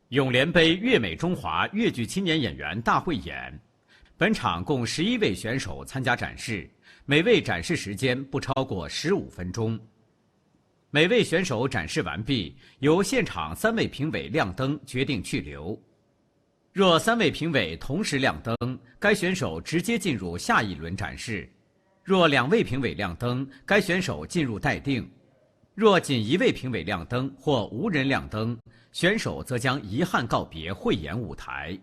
永联杯粤美中华粤剧青年演员大汇演，本场共11位选手参加展示，每位展示时间不超过15分钟。每位选手展示完毕，由现场3位评委亮灯决定去留。若3位评委同时亮灯，该选手直接进入下一轮展示；若2位评委亮灯，该选手进入待定；若仅1位评委亮灯或无人亮灯，选手则将遗憾告别汇演舞台。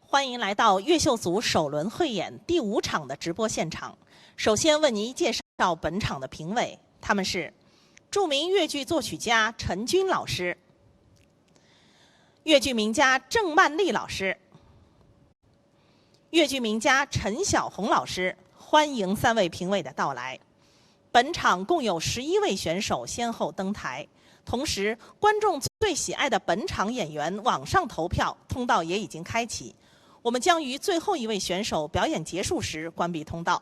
欢迎来到越秀组首轮汇演第5场的直播现场。首先为您介绍本场的评委，他们是著名越剧作曲家陈军老师、越剧名家郑曼丽老师、越剧名家陈小红老师。欢迎3位评委的到来。本场共有11位选手先后登台，同时观众最喜爱的本场演员网上投票通道也已经开启，我们将于最后1位选手表演结束时关闭通道。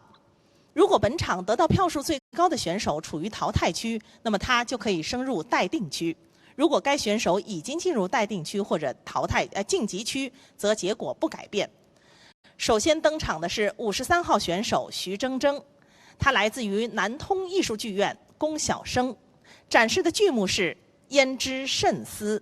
如果本场得到票数最高的选手处于淘汰区，那么他就可以升入待定区；如果该选手已经进入待定区或者晋级区，则结果不改变。首先登场的是53号选手徐铮铮，他来自于南通艺术剧院龚小生，展示的剧目是《胭脂慎思》。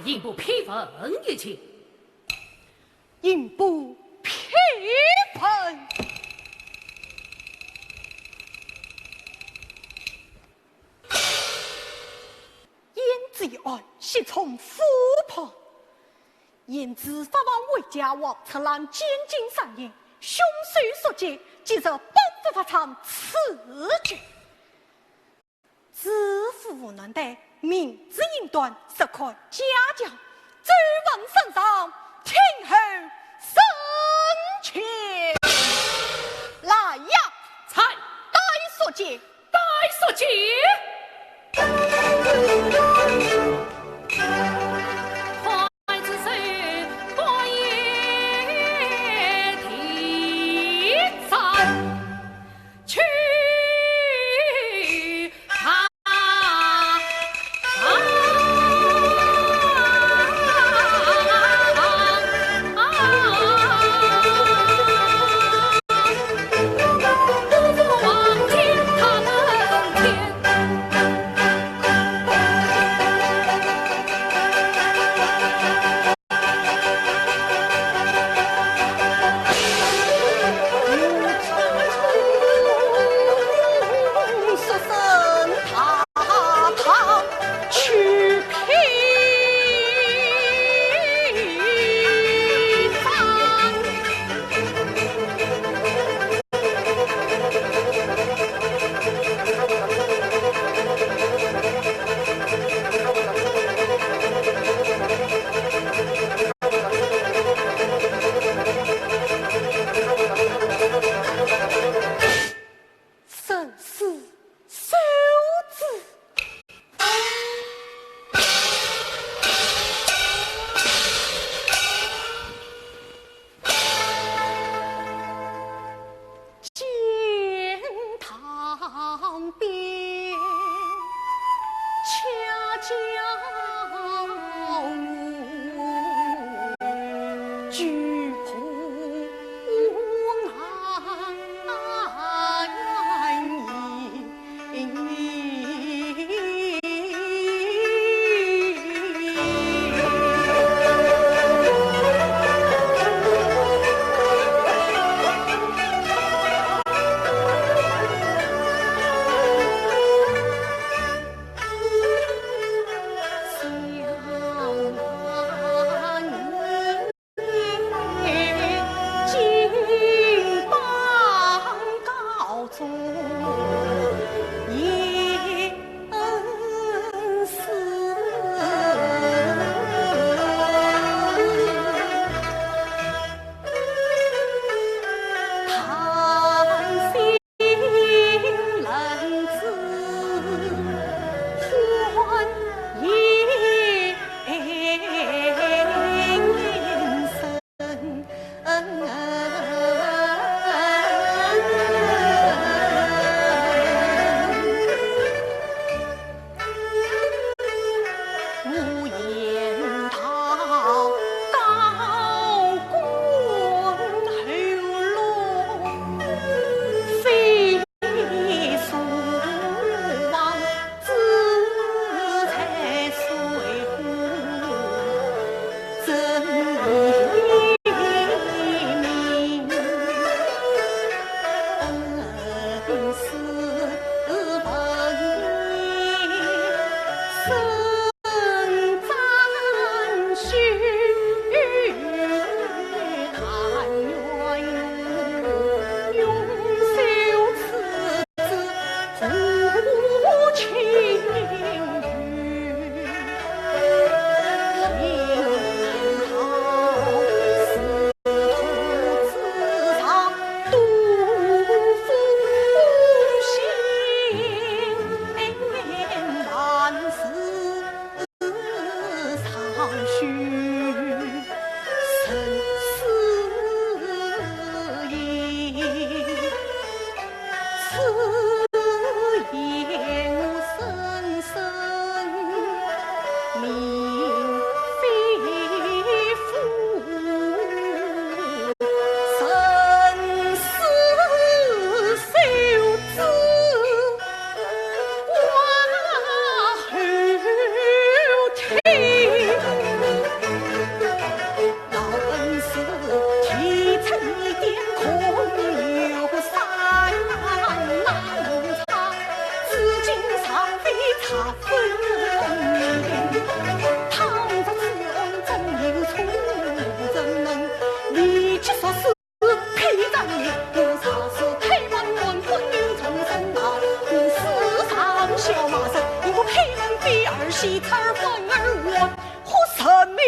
银部批分一起，银部批分。胭脂一案系从复判，胭脂法王为家王策兰监禁3年，凶手所见，即着本府法场此举。知府无能的明知应断，实可嘉奖，追问圣上，听候审讯。来呀，才待所见，待所见。来西侧反而我和神明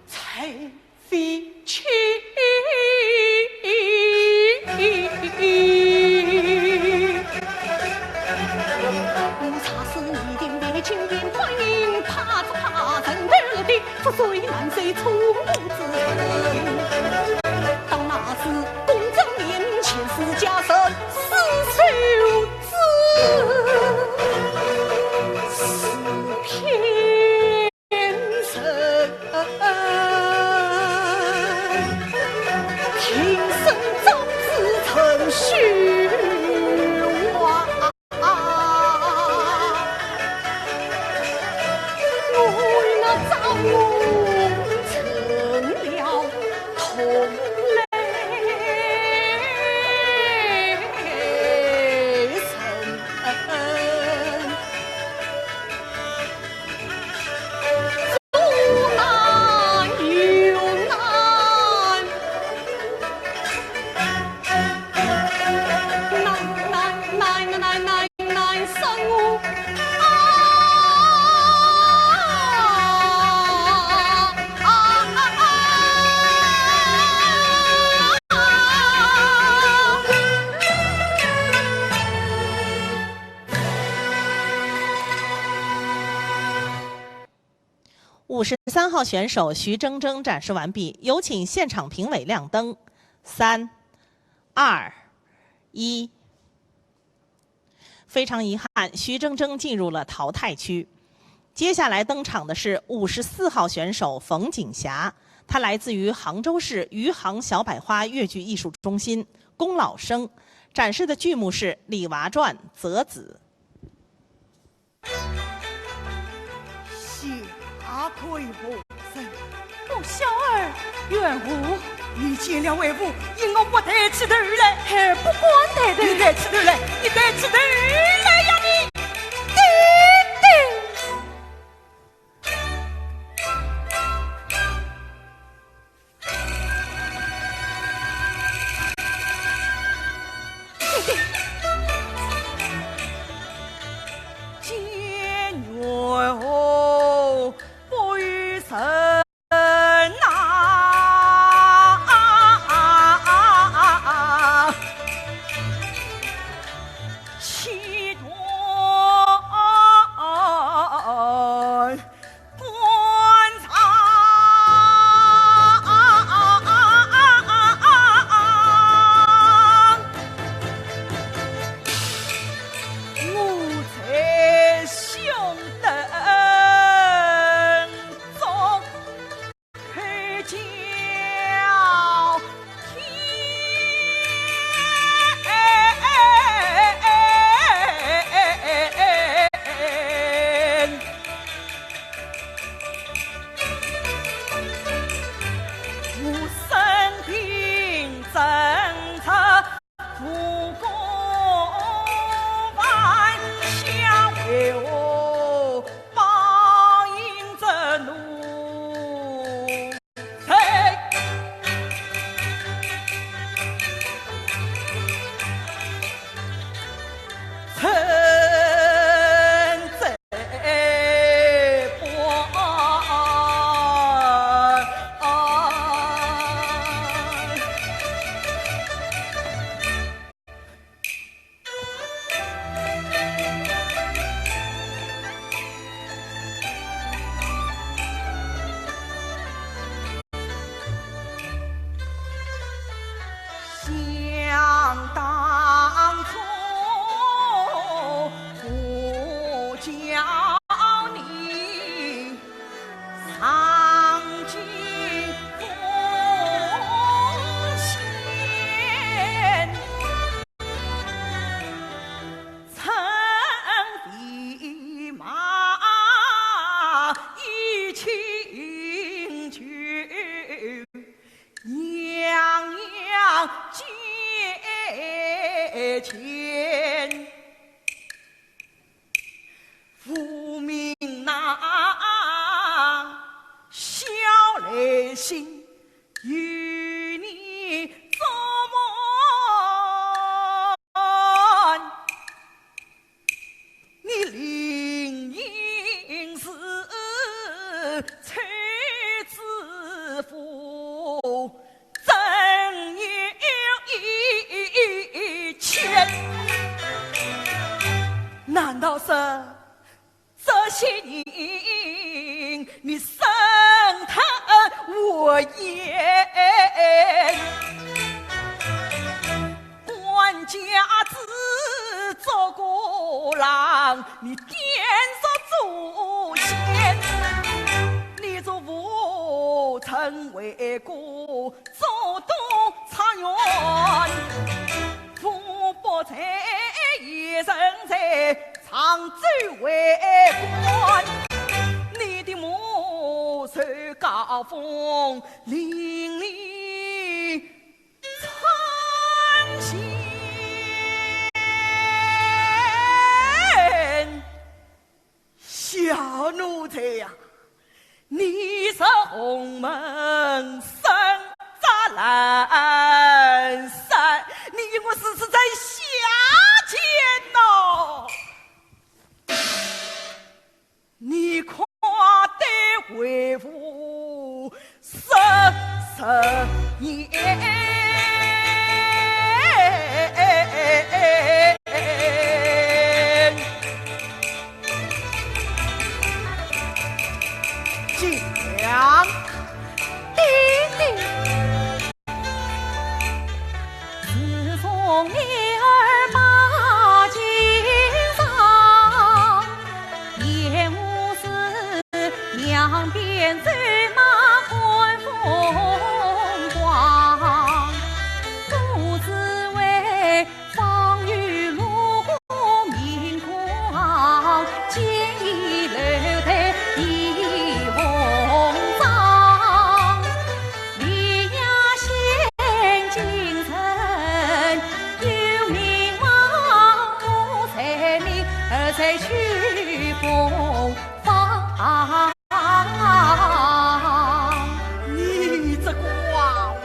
才非去。无茶是一定为青天欢迎，怕着怕人儿的，覆水难水出子人。当那时公正面前是家神是手子，是偏神，天生长子成虚妄。为那张龙成了同类神，阻难又难，难生我。53号选手徐铮铮展示完毕，有请现场评委亮灯。3、2、1。非常遗憾，徐铮铮进入了淘汰区。接下来登场的是54号选手冯锦霞，她来自于杭州市余杭小百花越剧艺术中心，龚老生，展示的剧目是《李娃传》《择子》。下跪不生，我小儿怨我你见了为父，因我不得起头来，还不管得的，你得起头来，你得起头来呀你！妻子夫，真有一千。难道是这些年你生他我言？官家子做过郎，你颠说祖先，你做父曾为国做东茶园，父伯才也生在常州为官，你的母受高峰淋漓参见。小奴才呀，你是红门生扎兰山，你我是在下贱呐！你夸得为父10年。讲弟弟，自从你儿把金上，也无事两边走马看风光，不知为风雨路过明光，见一楼台一红帐，李亚县京城有名望，我才名儿才去风芳。你这个娃娃，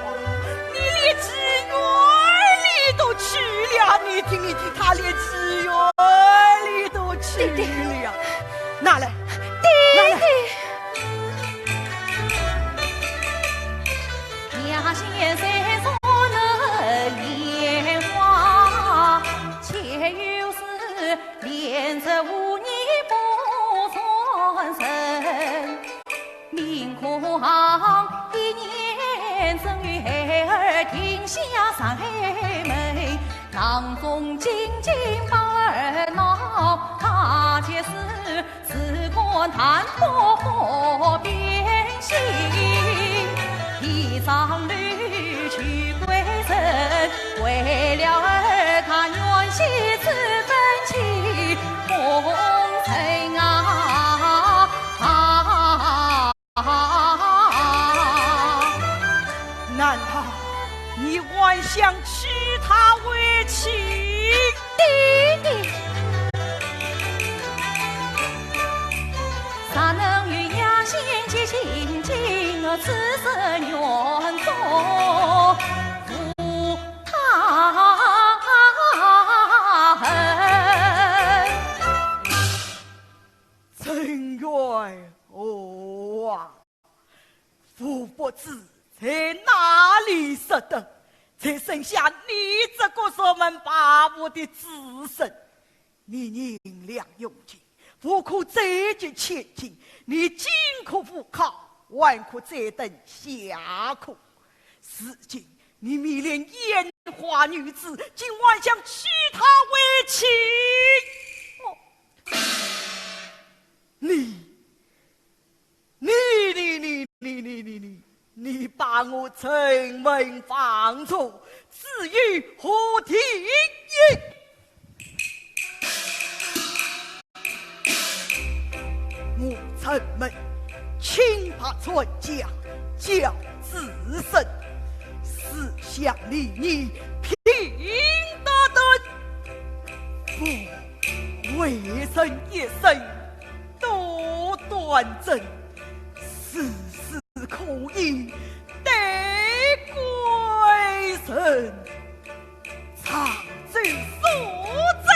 你连妓院里都去了，你听他连妓院里都去了，拿来，弟弟。亚县山上的莲花，且有是连着5年不传神，明可行1年正月孩儿停下上海门，囊中紧紧把儿闹，他却是只管谈破变心。一张驴去归身，为了儿他愿惜资本起风尘啊！难道你还想娶她为妻？弟弟，啥能与亚县结亲近？此生愿做负他恨，真冤哦啊！父不知在哪里识得，才生下你这个说门把我的子孙。你宁良用尽，不可再结千金，你今可复考，万可再等下苦。如今你迷恋烟花女子，今晚想娶她为妻。你把我城门放出，至于何天意？我城门轻怕传家教子孙，思想理你平得等，父为生一生多端正，事事可以得归神，常州所在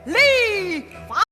立法。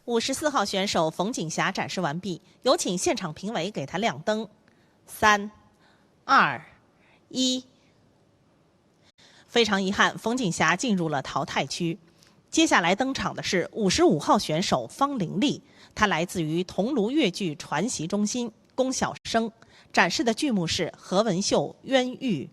54号选手冯锦霞展示完毕，有请现场评委给她亮灯。3、2、1。非常遗憾，冯锦霞进入了淘汰区。接下来登场的是55号选手方玲丽，她来自于桐庐越剧传习中心，龚小生，展示的剧目是何文秀《冤狱》。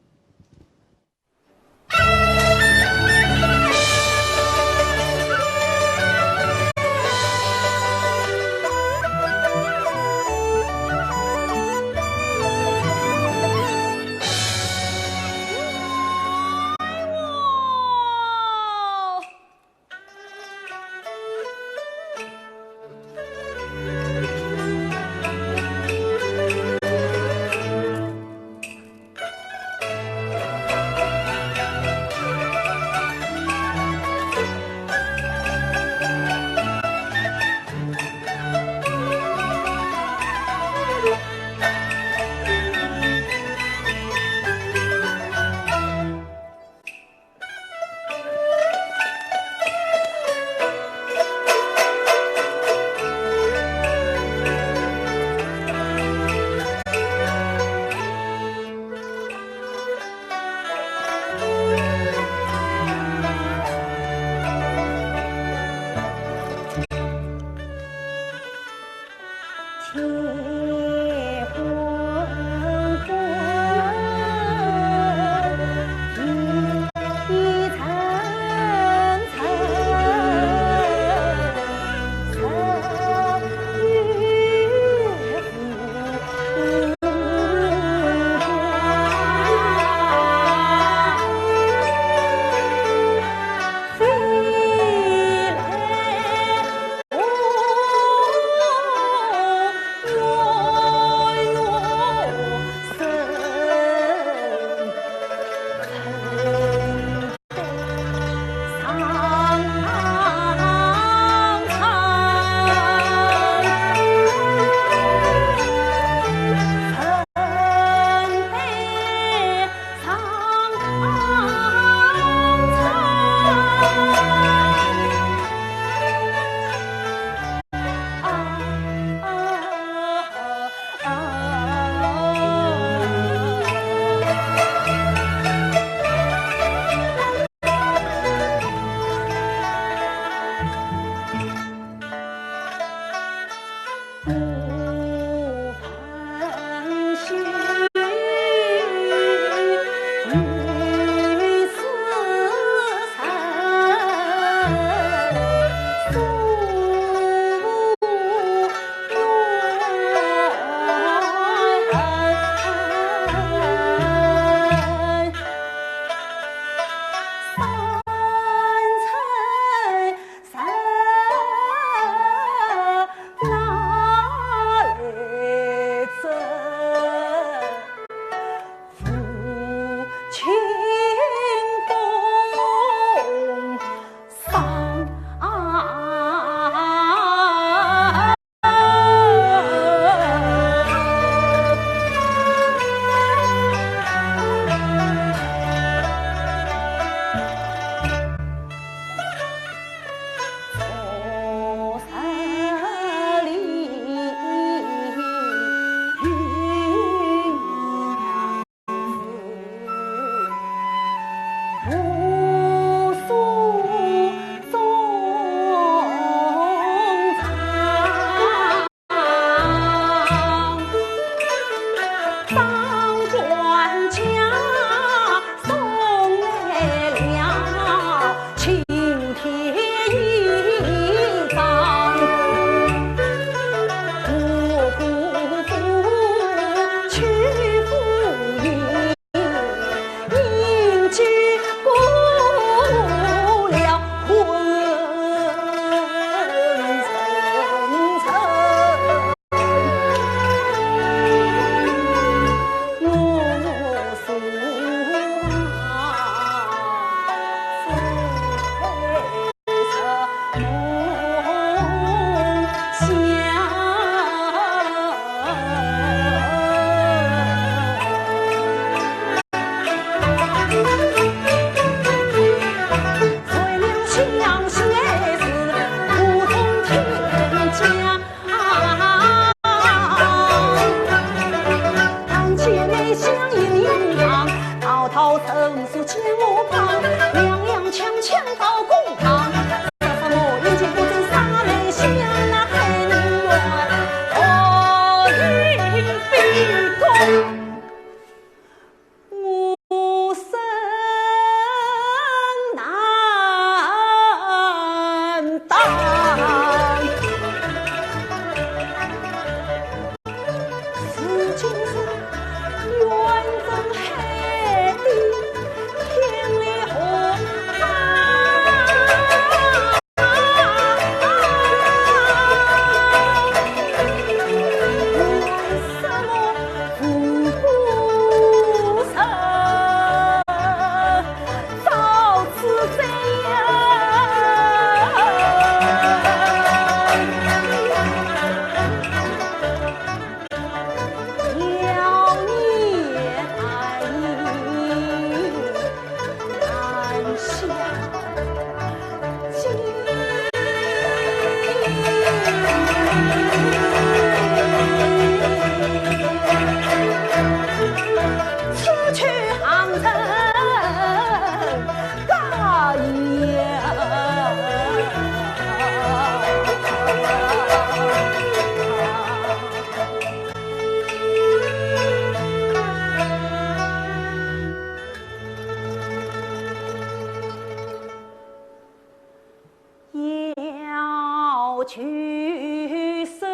去手，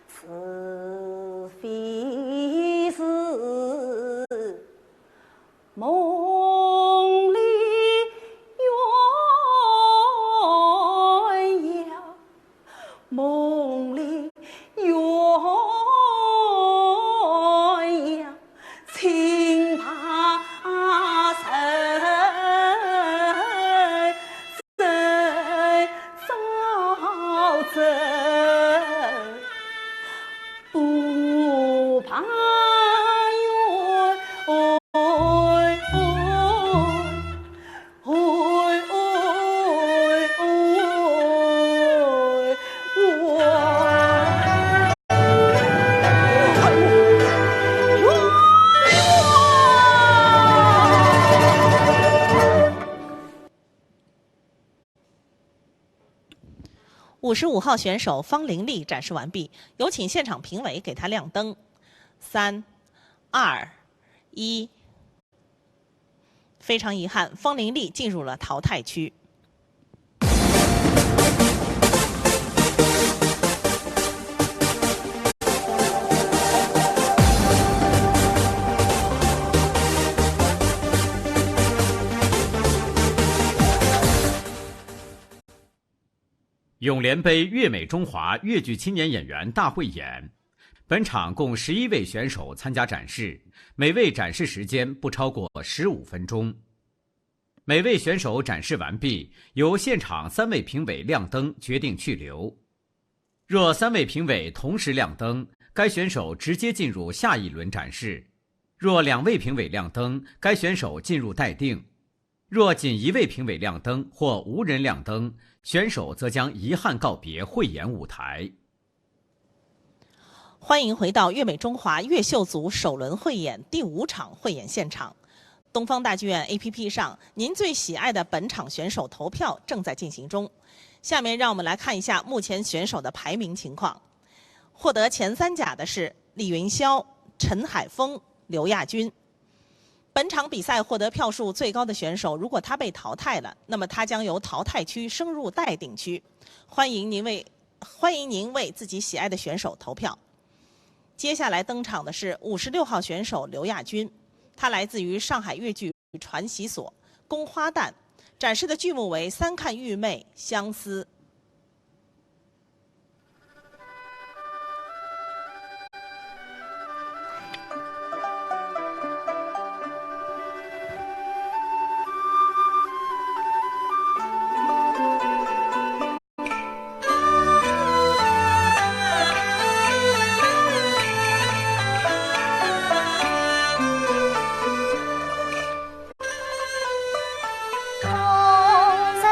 是非是梦里鸳鸯，梦里鸳鸯，轻怕神早走，不怕55号选手方玲丽展示完毕，有请现场评委给她亮灯。3、2、1。非常遗憾，方玲丽进入了淘汰区。永联杯粤美中华粤剧青年演员大汇演，本场共11位选手参加展示，每位展示时间不超过15分钟。每位选手展示完毕，由现场3位评委亮灯决定去留。若3位评委同时亮灯，该选手直接进入下一轮展示；若2位评委亮灯，该选手进入待定；若仅1位评委亮灯或无人亮灯，选手则将遗憾告别汇演舞台。欢迎回到粤美中华粤秀组首轮汇演第5场汇演现场。东方大剧院 APP 上，您最喜爱的本场选手投票正在进行中。下面让我们来看一下目前选手的排名情况。获得前3甲的是李云霄、陈海峰、刘亚军。本场比赛获得票数最高的选手，如果他被淘汰了，那么他将由淘汰区升入待定区。欢迎您为自己喜爱的选手投票。接下来登场的是56号选手刘亚军，他来自于上海粤剧传习所，宫花旦，展示的剧目为《三看玉妹》《相思》。空城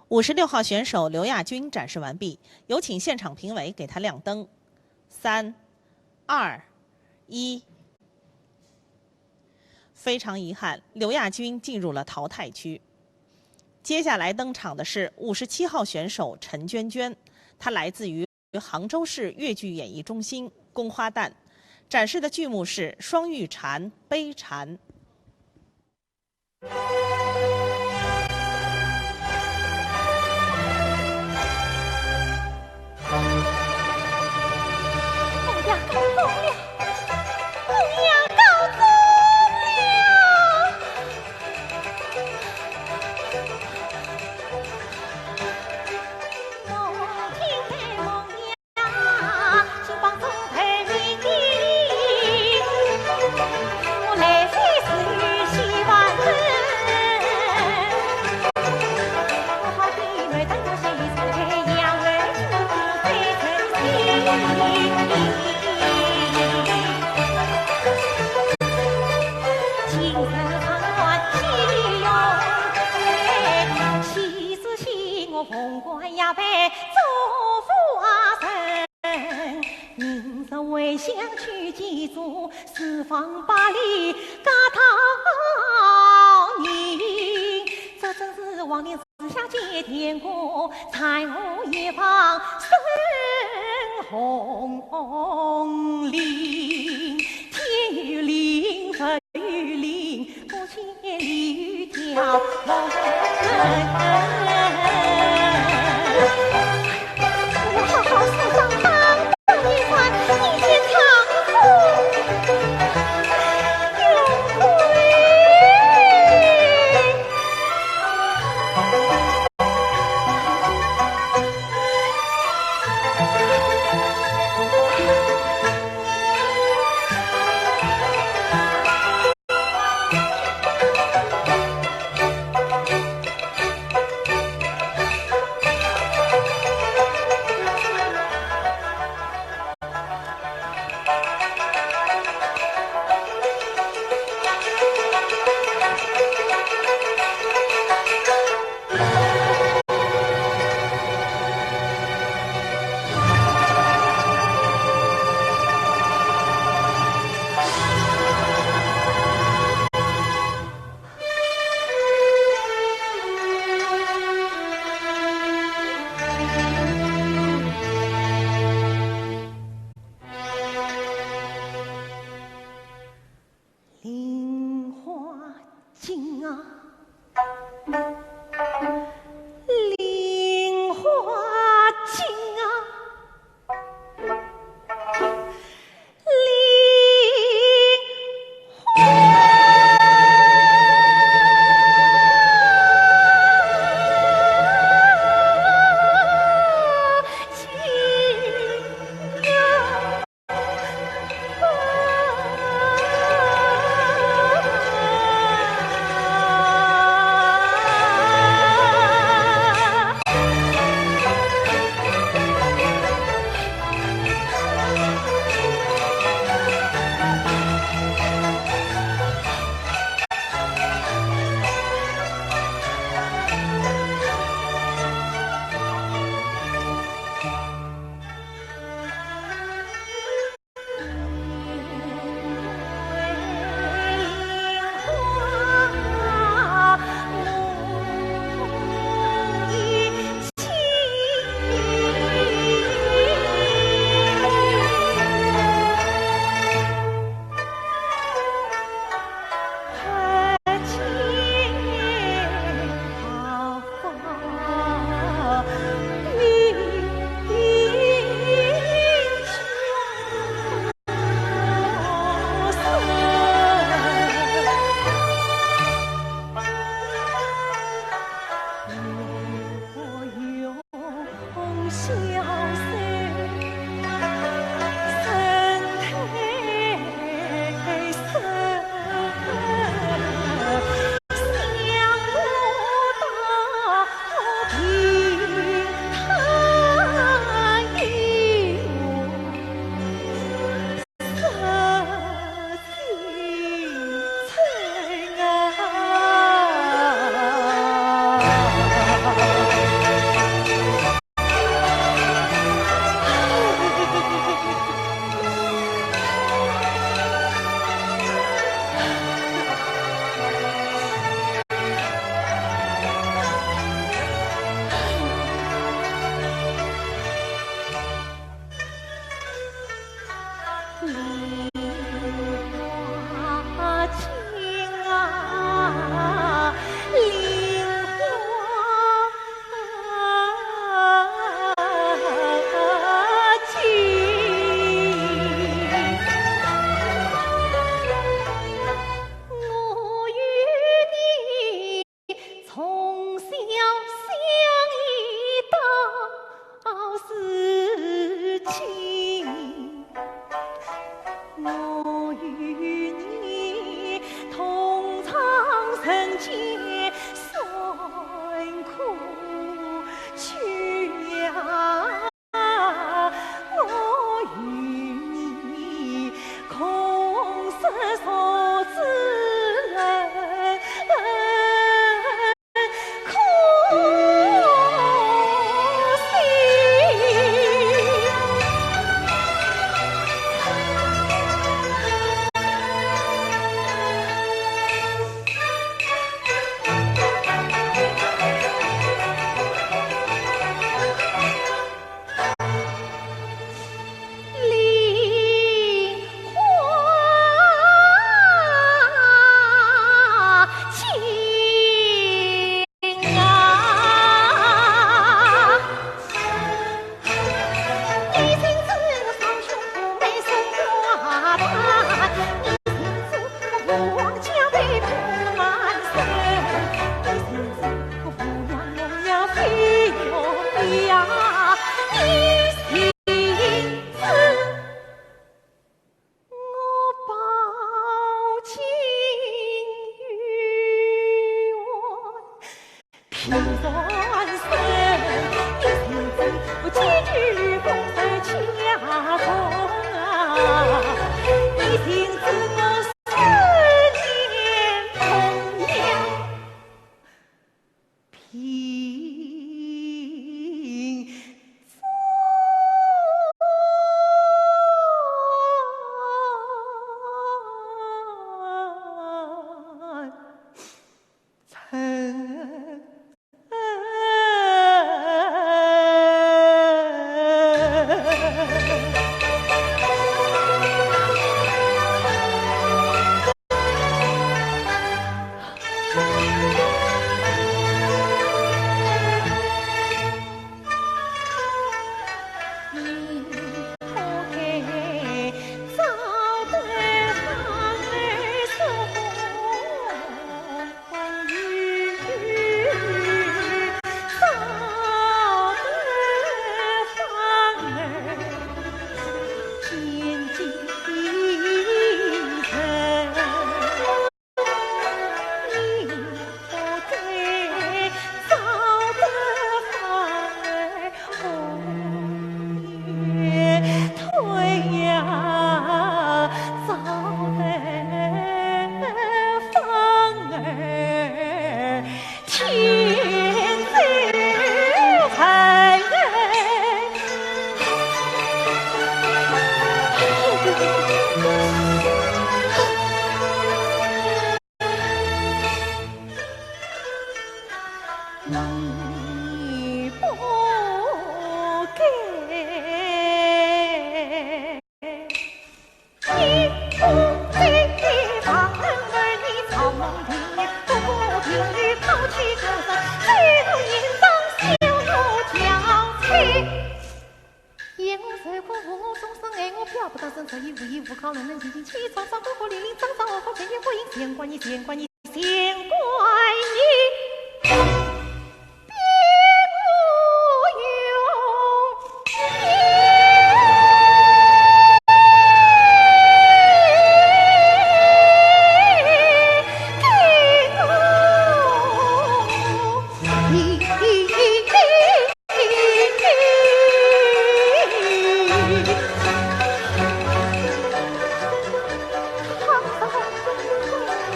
56号选手刘亚军展示完毕，有请现场评委给他亮灯。3、2、1。非常遗憾，刘亚军进入了淘汰区。接下来登场的是57号选手陈娟娟，她来自于杭州市越剧演艺中心宫花旦，展示的剧目是《双玉蝉》《悲蝉》。为相去几足，四方八里嘎讨你。这正是往年四下接天过，彩虹一方深红岭。天与岭，风与岭，不千里雨条龙。我好好四方当一番，一天长空永归。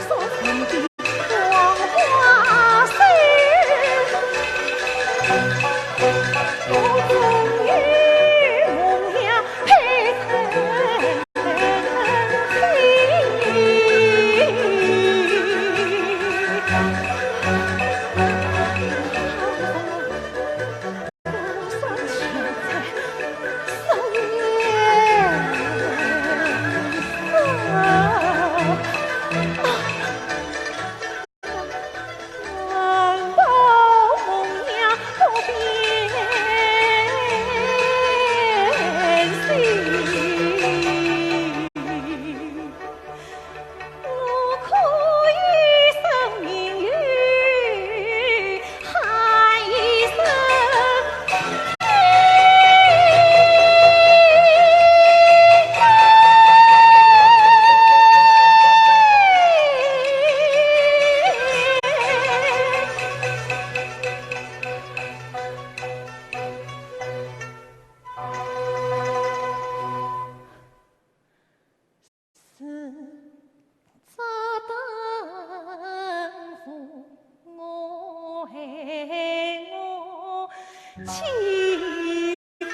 所曾的起功。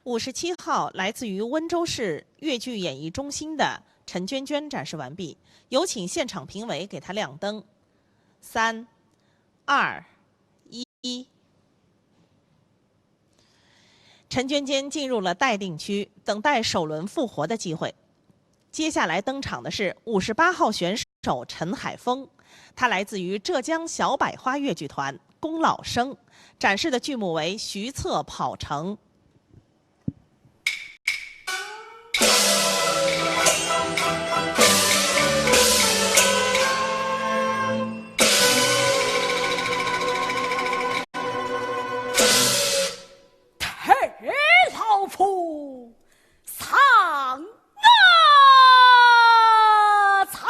57号来自于温州市越剧演艺中心的陈娟娟展示完毕，有请现场评委给她亮灯。3、2、1。陈娟娟进入了待定区，等待首轮复活的机会。接下来登场的是58号选手陈海峰，他来自于浙江小百花越剧团龚老生，展示的剧目为《徐策跑城》。老夫上草。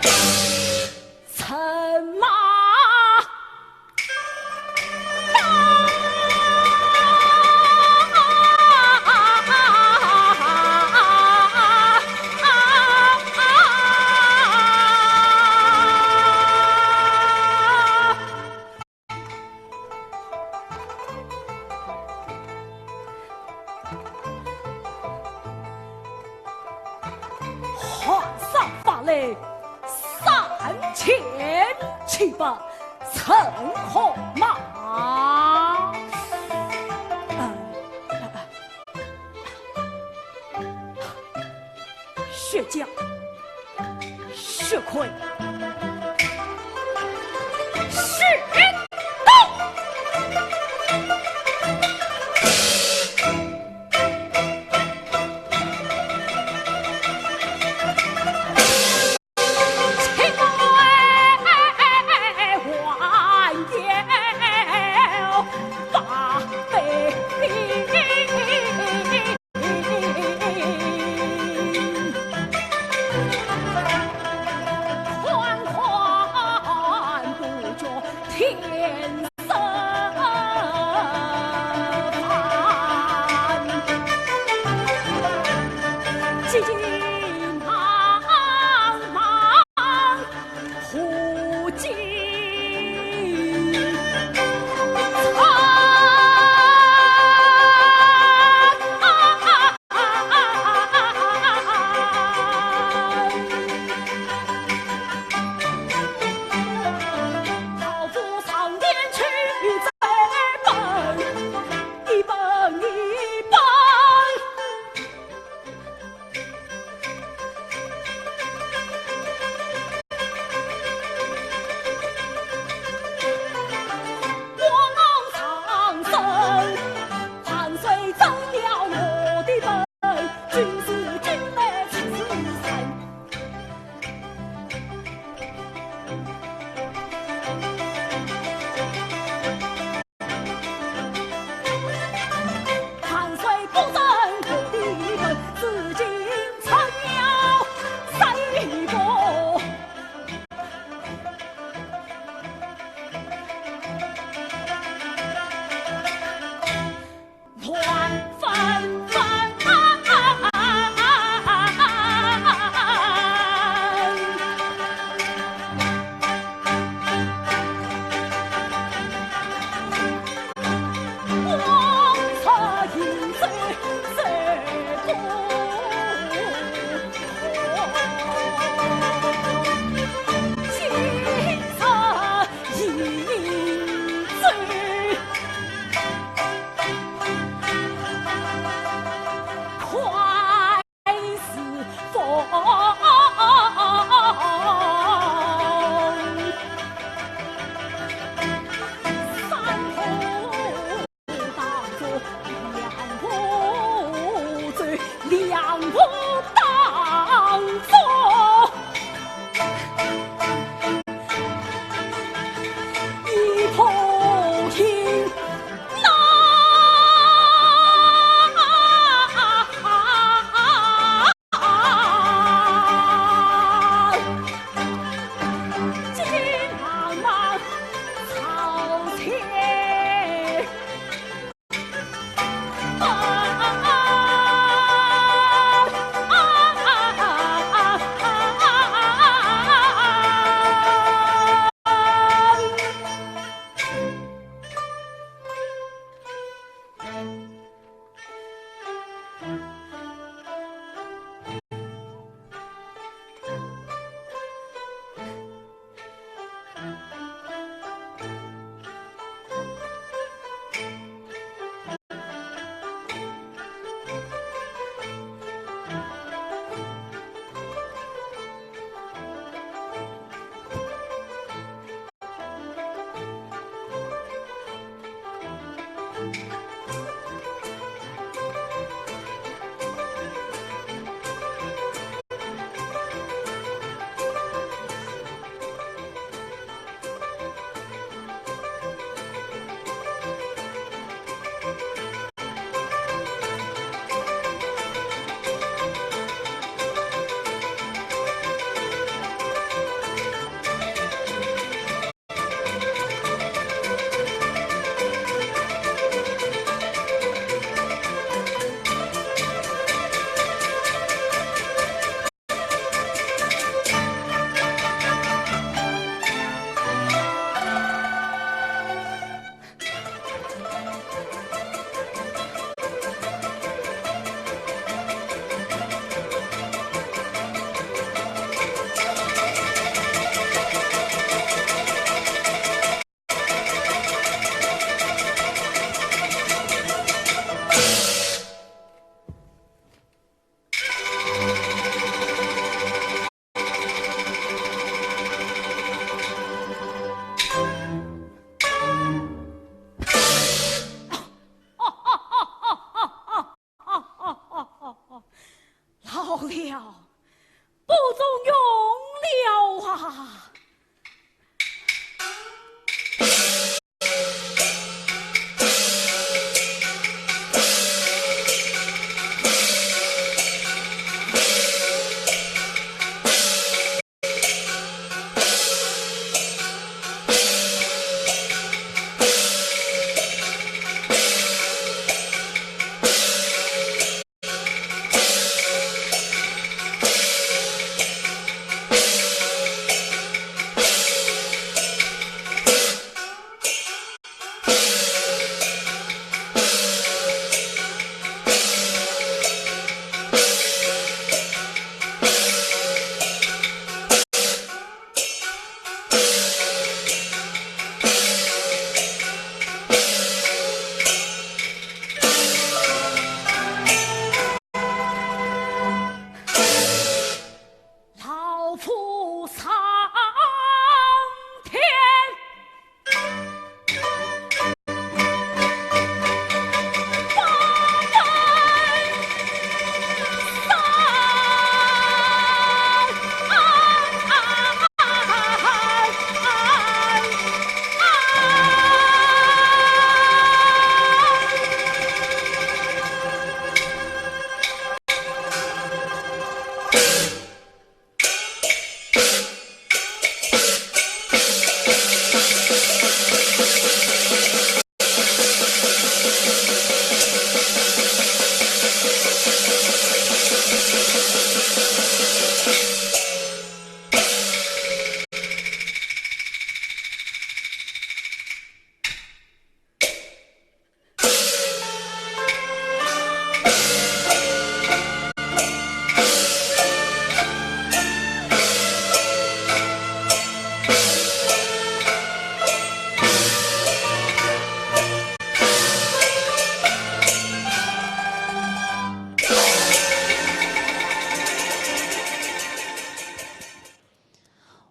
乘马换上法来3000骑吧，乘红马。薛将，薛奎，是到。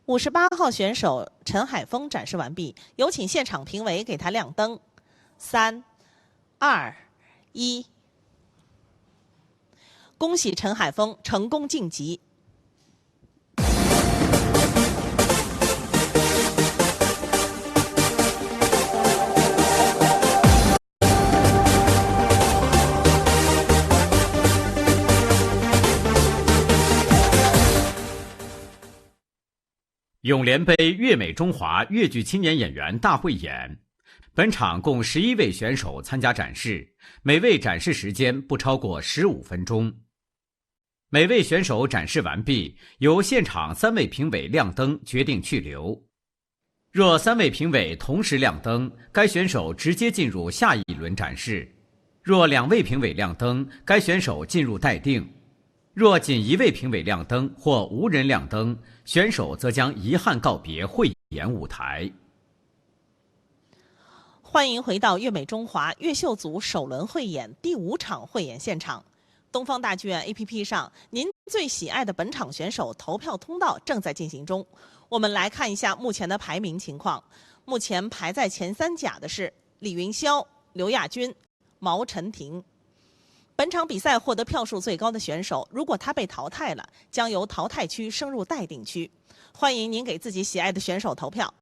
58号选手陈海峰展示完毕，有请现场评委给他亮灯。3、2、1，恭喜陈海峰成功晋级。永联杯粤美中华粤剧青年演员大汇演，本场共11位选手参加展示，每位展示时间不超过15分钟。每位选手展示完毕，由现场3位评委亮灯决定去留。若3位评委同时亮灯，该选手直接进入下一轮展示；若2位评委亮灯，该选手进入待定。若仅1位评委亮灯或无人亮灯，选手则将遗憾告别汇演舞台。欢迎回到粤美中华粤秀组首轮汇演第5场汇演现场。东方大剧院 APP 上，您最喜爱的本场选手投票通道正在进行中。我们来看一下目前的排名情况。目前排在前3甲的是李云霄、刘亚军、毛晨婷。本场比赛获得票数最高的选手，如果他被淘汰了，将由淘汰区升入待定区。欢迎您给自己喜爱的选手投票。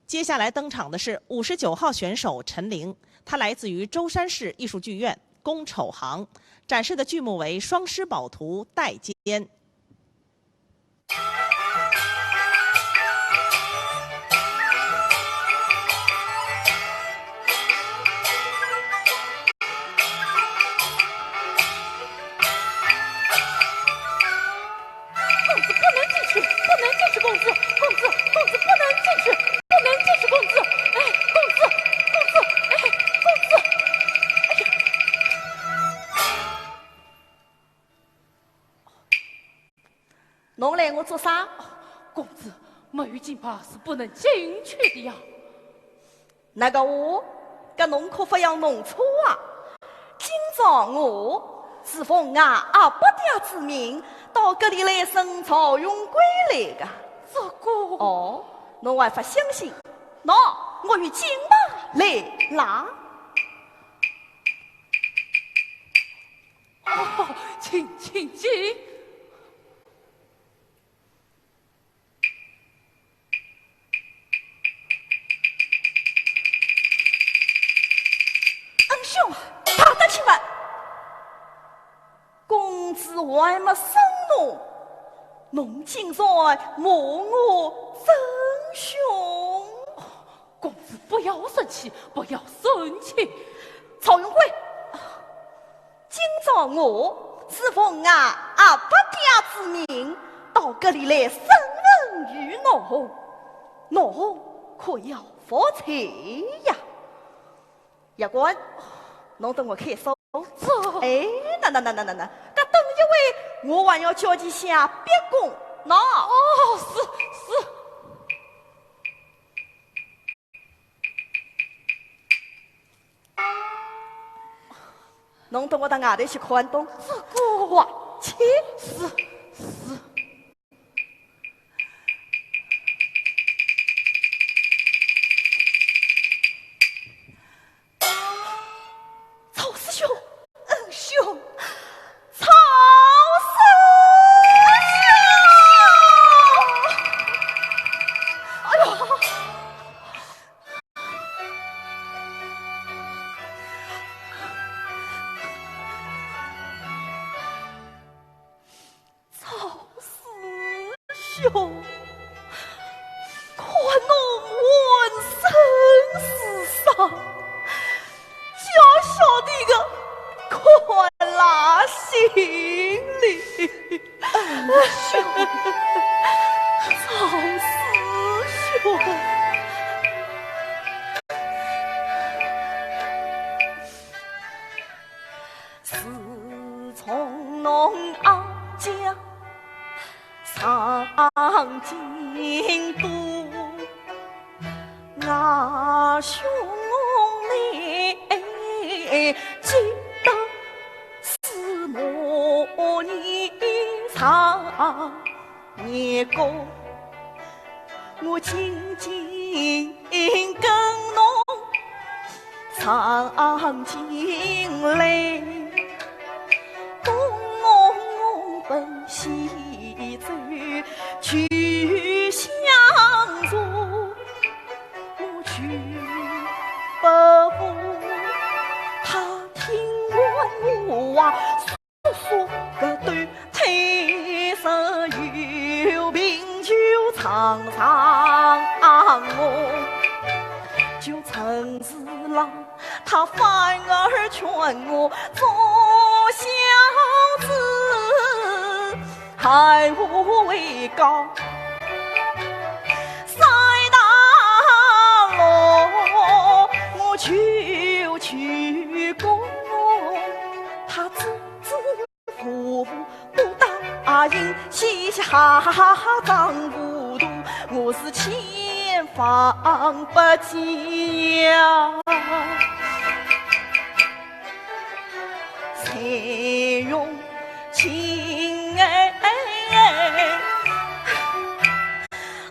接下来登场的是59号选手陈玲，他来自于舟山市艺术剧院龚丑行，展示的剧目为《双狮宝图代间》。侬来我做啥？公子，梅金巴是不能进去的呀。那个我，搿侬可不要弄错啊！今朝我是奉阿伯爹之命到搿里来申草用归来的。这个哦，侬还不相信？喏，我与金马来啦！哦，请。兄，打得起来！公子我还没生侬竟然骂我真凶！公子不要生气，不要生气。曹永贵，今朝我是奉阿伯爹之命到搿里来审问于侬可要发财呀！叶官，侬等我开手。哎，那，搿等一会我还要叫你下别宫。喏，哦，是。侬等我到外头去看东。这个哇，切，是。曹师兄，兄，曹师兄，哎呦！曹师兄，看侬浑身是伤。小小的一个困辣心里，兄，曹师兄，自从侬阿家上京都，阿兄记得是某年长年过，我紧紧跟侬唱进来，东奔西走去相助，我去不服，他听完我话，说个对退色有病就常常我，就曾子郎他反而劝我做小子，害我为高塞大罗，我去公，他支支吾吾不答应，嘻嘻哈哈装糊涂，我是千方不讲，才用情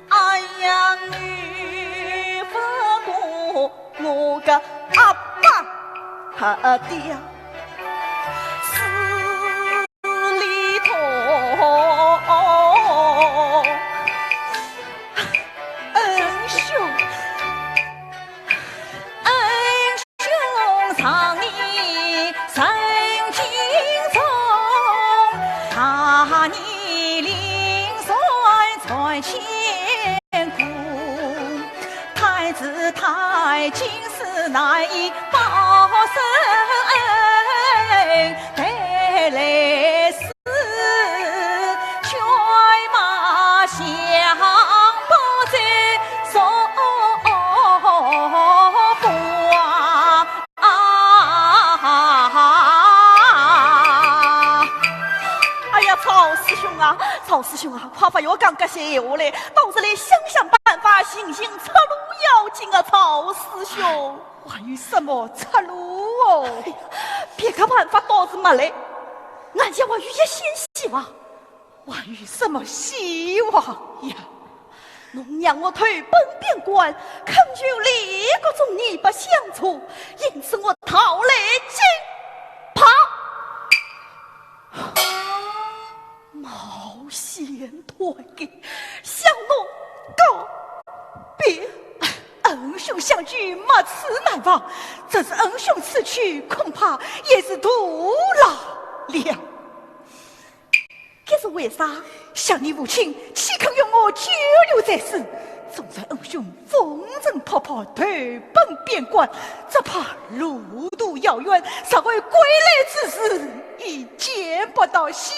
哎呀女不过我个阿爸爹死里头恩兄常你神经中，他你领算千古，太子太金是难以报生，带来是犬马相报在手曹师兄啊，快把我讲这些话来，到时来想办法，行出路要紧啊！曹师兄，还有什么出路哦？别个办法倒是没来，俺家我有一线希望，还有什么希望呀？侬让我退本边关，恳求两个中你不相处，因此我逃来惊跑。冒险团给向侬告别，恩兄相聚没此难忘，这是恩兄此去恐怕也是徒劳了。这是为啥？想你父亲岂肯让我久留在世？总在恩兄风尘仆仆退奔边关，只怕路途遥远，尚未归来之时，已见不到小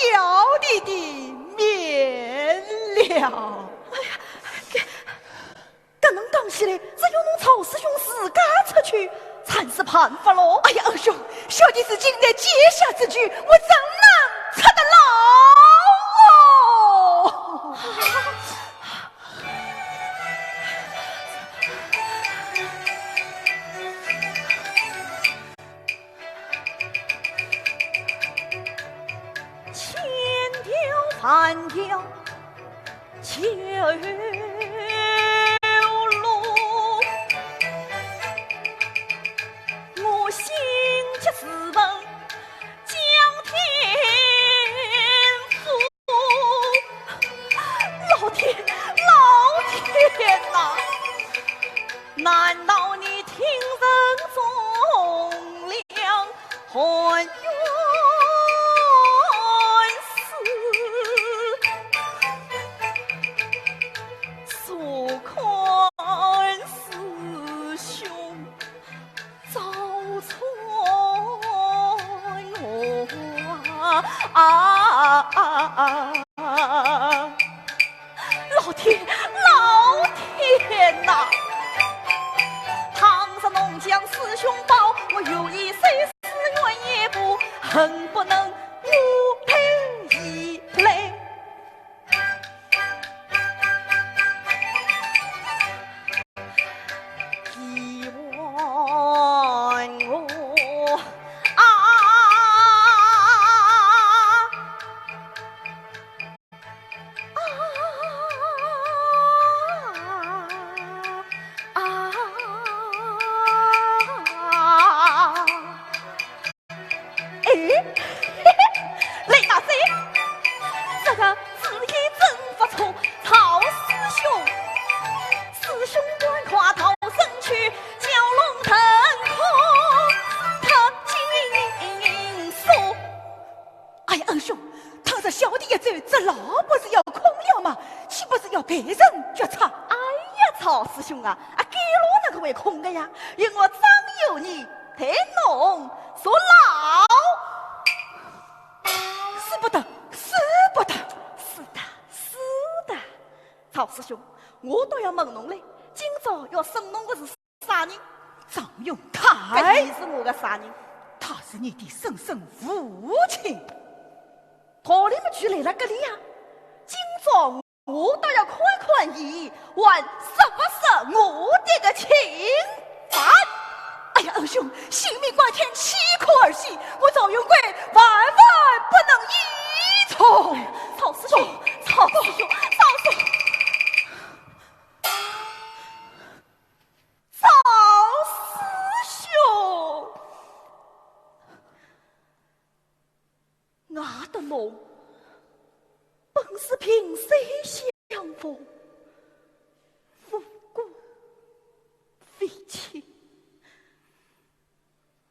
弟的面了。哎呀，这能讲起来，只有侬曹师兄自家出去才是办法喽。哎呀，恩兄，小弟是今日结下之局，我怎能出得牢哦？反掉旧路，我心急自问江天父，老天哪，难道你听人忠良还冤老天哪！倘若侬将师兄报，我有意虽死愿也不恨不能无赔一累。一万我给人决策。哎呀，曹师兄啊，给我那个为空的呀，因我张有你太浓所老。使不得，使不得。是的，是的，曹师兄，我都要问侬嘞，今朝要审侬的是啥人？张永泰，你是我的啥人？他是你的生身父亲。他里面去来了个里呀？今朝我倒要看看伊还是不是我的个亲犯。哎呀，二兄，性命关天，岂可儿戏？我赵永贵万万不能依从。曹师兄，曹师兄，曹师兄。曹师兄，我的侬本是萍水相逢，无故非亲。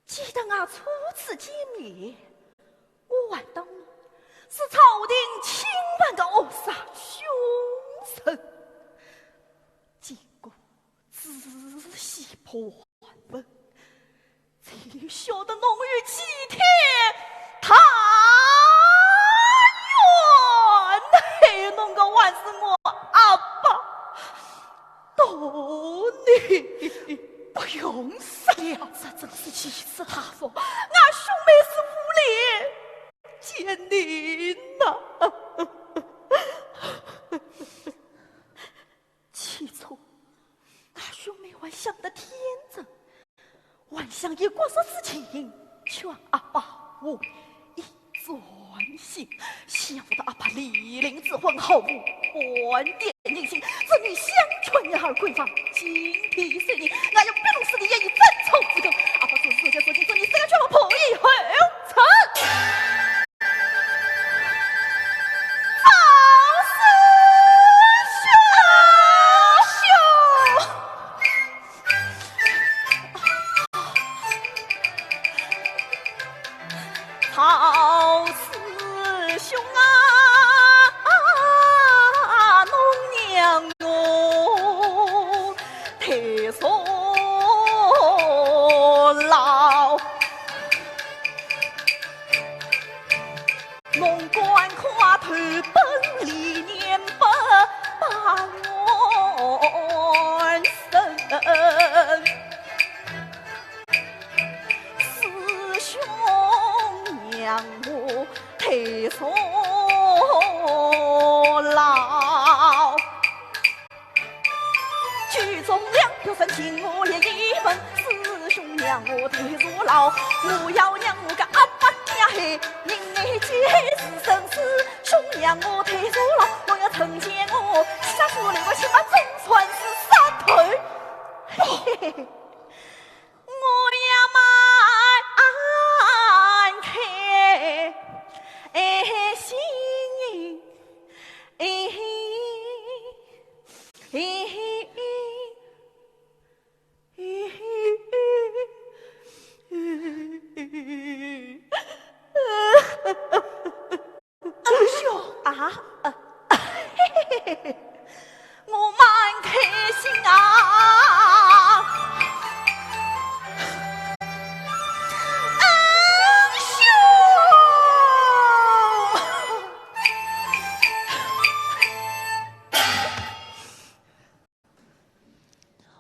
记得我初次见面，我还当是朝廷钦问的恶杀凶手，经过仔细盘问，才晓得侬与齐天太原来侬个还是我阿爸，多你不用死了，这真是气死他说，俺兄妹是无脸见你呐。起初俺兄妹还想得天真，还想以国事之情劝阿爸我一专心，想不到阿爸离陵之婚后半点人心，子女相传一儿闺房，精疲岁年，俺有病死的也已真仇之根。阿爸做事就做尽子女三个全部破译后尘。曹师兄啊，侬娘我太所老，侬观看头本里年不把我生。师兄让我太所老，剧中两表深情我也一分，师兄让我太所老，我要让我个阿爸呀嘿，人爱结是生死，兄让我太所老，我要承接我下属留个起码总算是三腿，嘿嘿嘿。我要满开心，二兄啊，我蛮开心啊。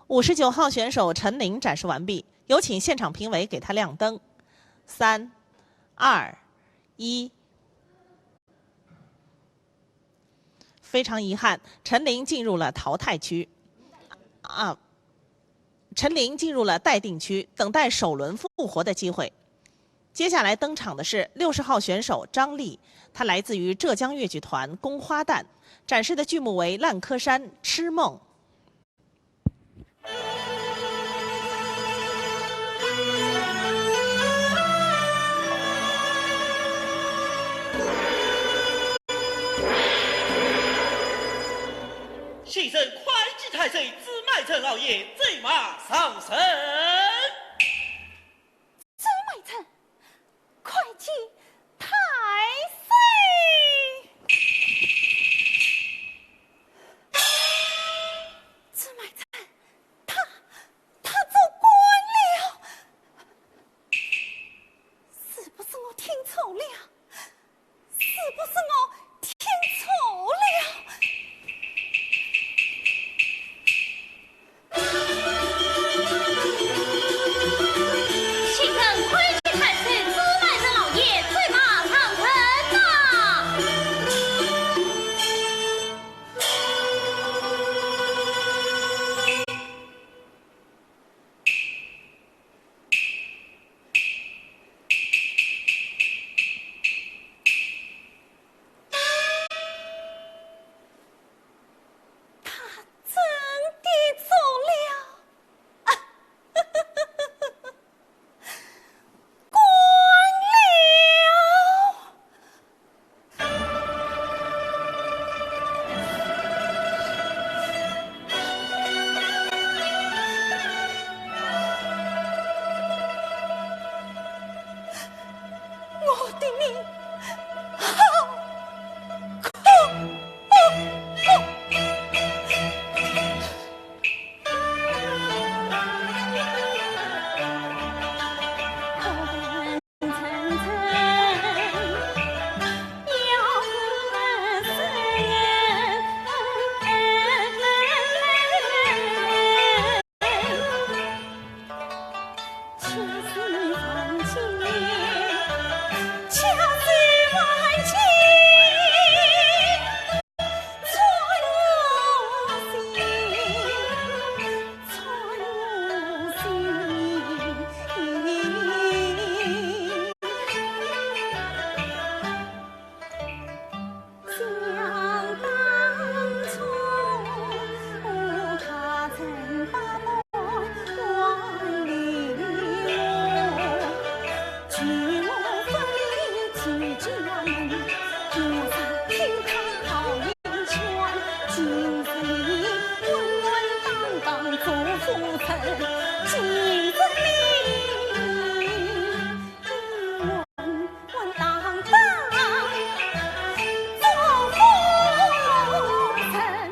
59号选手陈琳展示完毕，有请现场评委给他亮灯。3、2、1。非常遗憾，陈琳进入了淘汰区。陈琳进入了待定区，等待首轮复活的机会。接下来登场的是60号选手张丽，她来自于浙江越剧团宫花旦，展示的剧目为《烂柯山痴梦》。先生快祭太岁，自卖陈老爷醉马上身。醉卖陈，快祭太岁。几子里稳当当做夫人。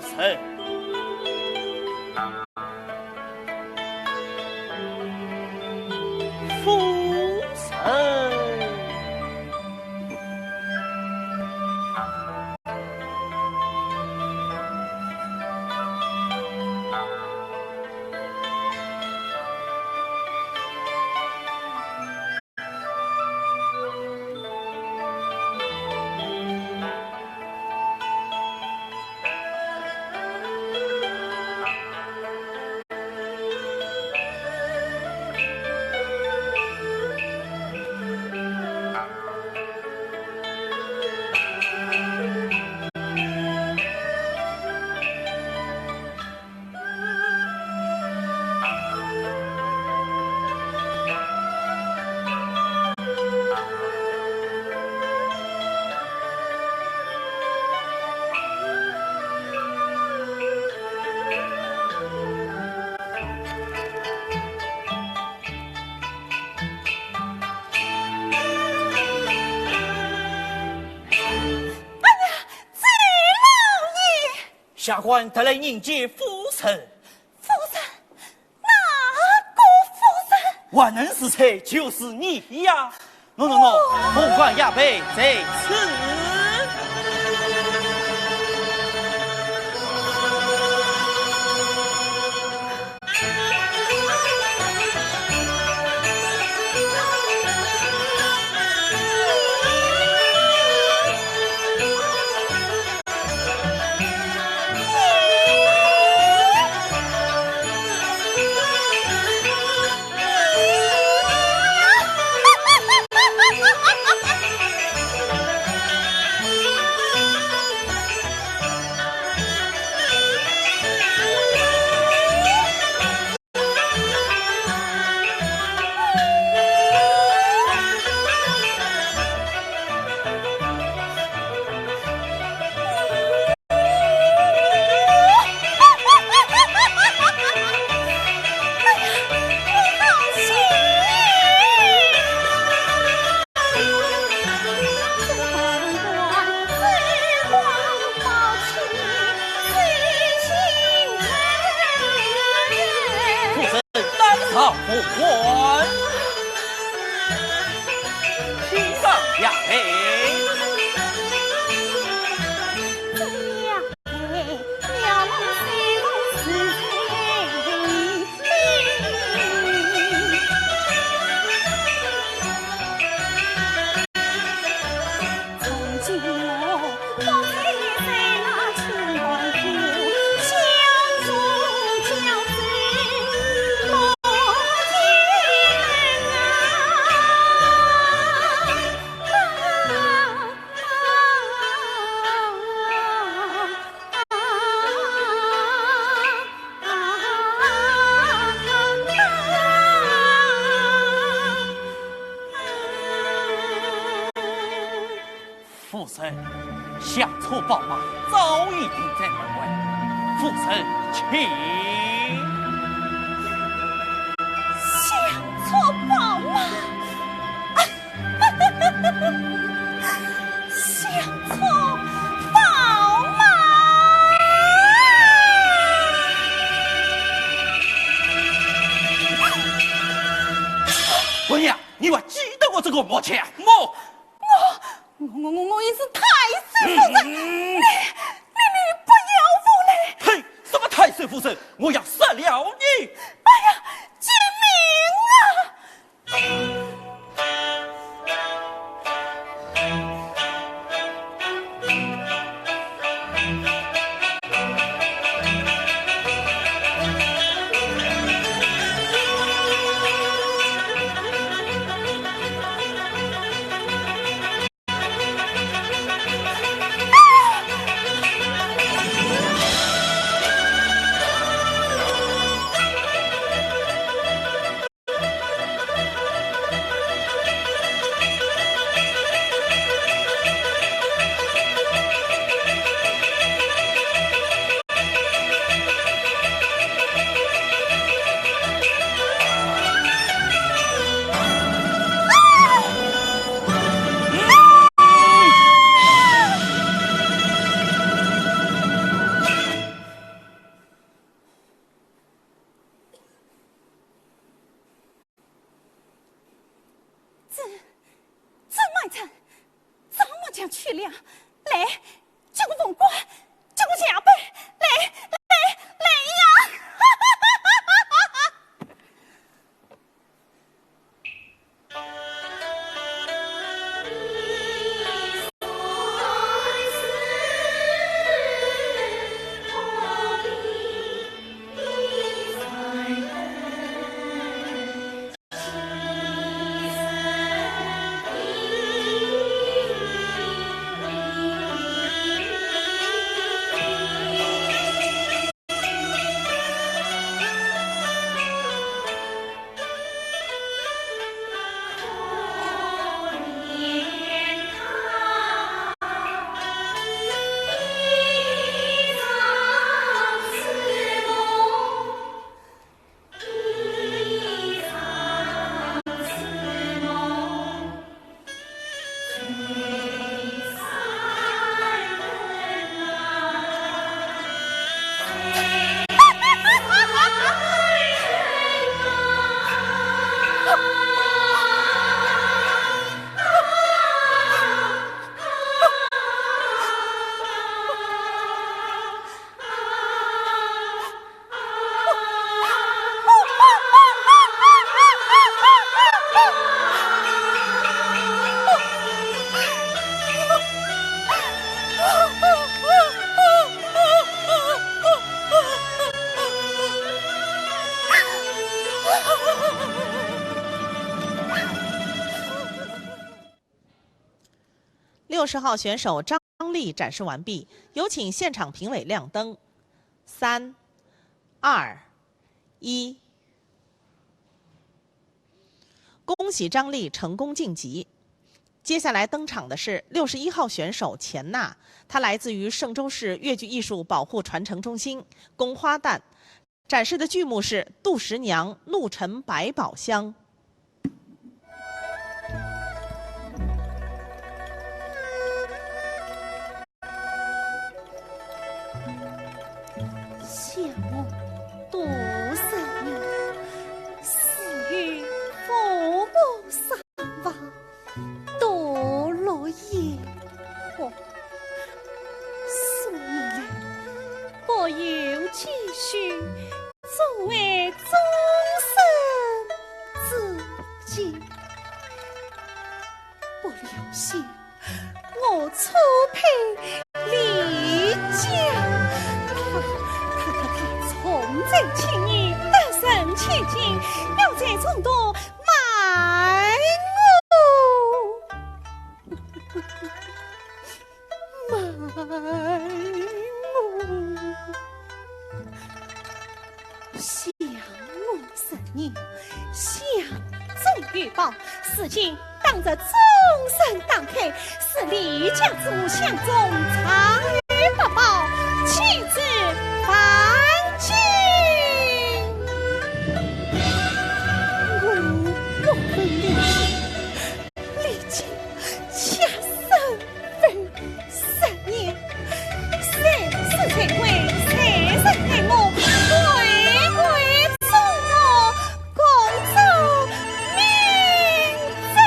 神。父神。下官特来迎接夫神。夫神，哪个夫神？万能使者就是你呀！喏，凤冠亚杯在此。凤冠，心上亚杯。父神，下错宝马早已停在门外。父神，请。下错宝马，下错宝马。文娘，你还记得我这个魔强吗？我也是太岁夫人，你不要我嘞！呸！什么太岁夫人？我要杀了你！哎呀，救命啊！去了。来，叫我凤冠，叫我下辈，来呀！60号选手张丽展示完毕，有请现场评委亮灯。3、2、1。恭喜张丽成功晋级。接下来登场的是61号选手钱娜，她来自于嵊州市越剧艺术保护传承中心，宫花旦，展示的剧目是《杜十娘怒沉百宝箱》。想我杜十娘，死于父母丧亡，堕落野花，所以呢，我有继续作为终身之计，不留下我初配李家。从政青年得胜千金，要在众多卖想我10年，想中预报，事情当着终身当开，是李家族相中长于不报，弃之凡间。我分离历经恰生非10年，34岁归30岁末，回归中我共奏明政。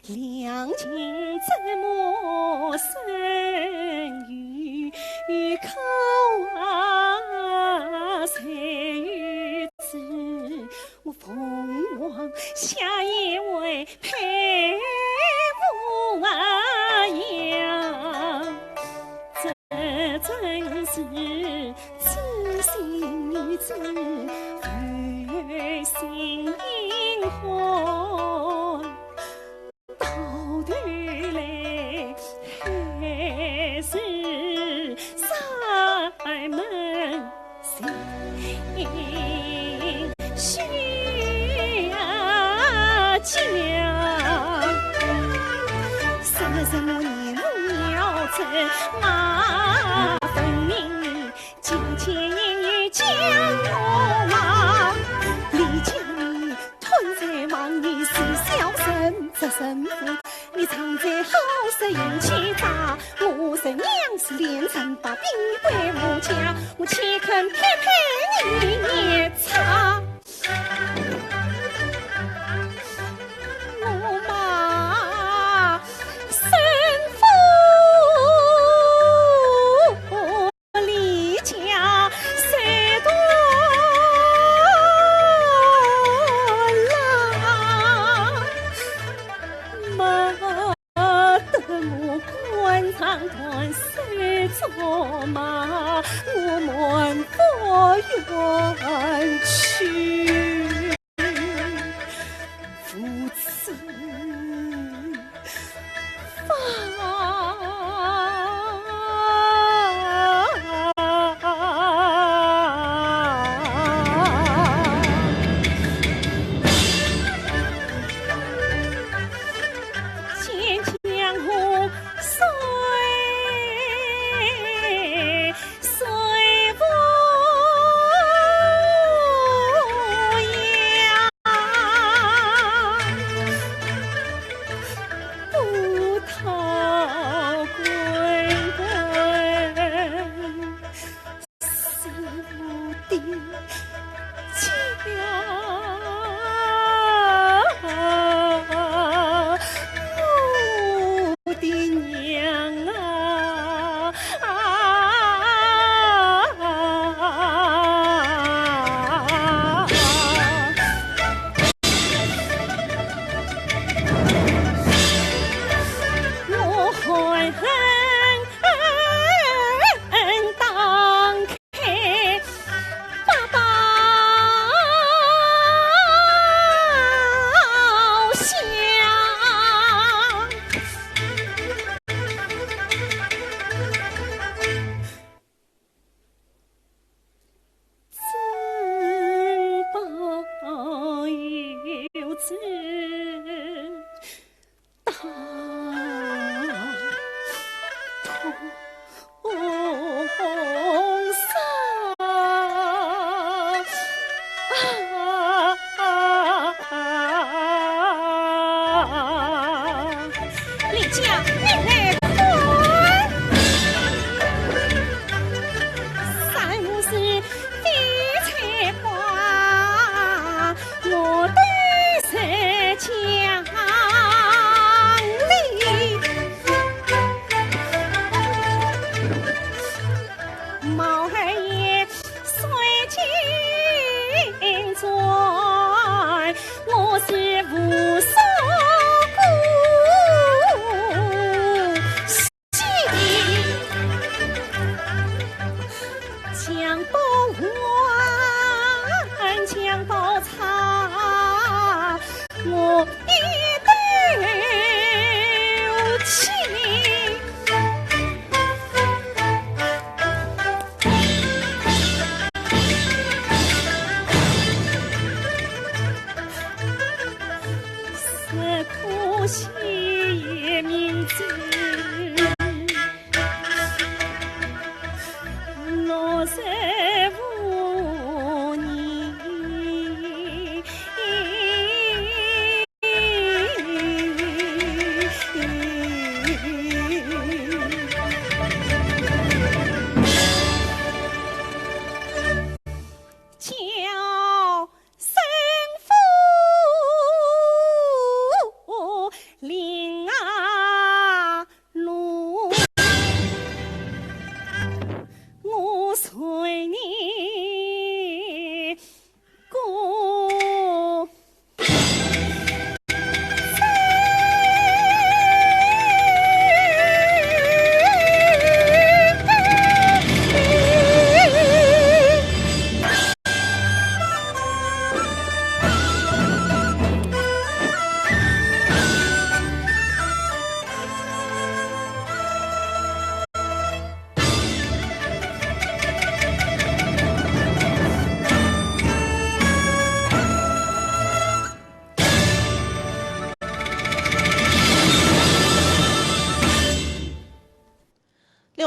两情怎么生于口啊？谁与子？我凤凰下一位配母啊呀！这真是痴心女子负心阴魂，到头来还是塞门心虚假。什么年路要走马分明，金钱言语将我马，李家你吞在忙里是小生这神父，你藏在好色引起杂，我是娘是连城把兵归我家，我岂肯偏陪你夜叉？做马，我们佛远去，父子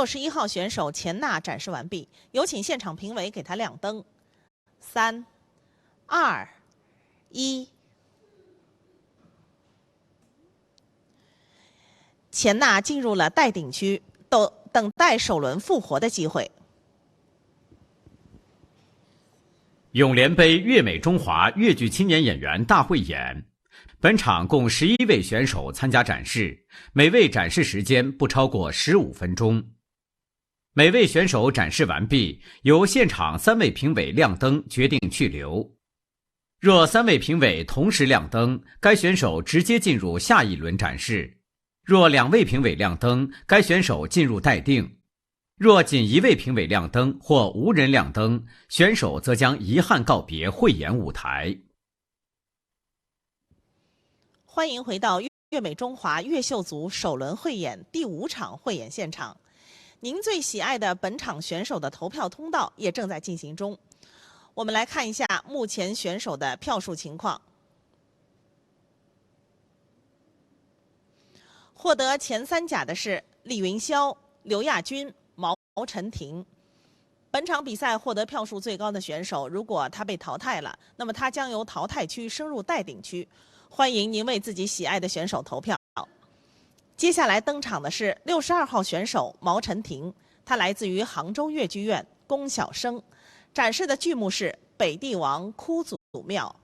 61号选手钱娜展示完毕，有请现场评委给她亮灯。3、2、1。钱娜进入了待顶区，等待首轮复活的机会。永联杯粤美中华粤剧青年演员大汇演，本场共11位选手参加展示，每位展示时间不超过15分钟。每位选手展示完毕，由现场3位评委亮灯决定去留。若3位评委同时亮灯，该选手直接进入下一轮展示；若2位评委亮灯，该选手进入待定。若仅1位评委亮灯或无人亮灯，选手则将遗憾告别汇演舞台。欢迎回到粤美中华粤秀组首轮汇演第5场汇演现场。您最喜爱的本场选手的投票通道也正在进行中。我们来看一下目前选手的票数情况。获得前3甲的是李云霄、刘亚军、毛晨婷。本场比赛获得票数最高的选手，如果他被淘汰了，那么他将由淘汰区升入待顶区。欢迎您为自己喜爱的选手投票。接下来登场的是62号选手毛晨婷，他来自于杭州越剧院龚小生，展示的剧目是《北帝王哭祖庙》。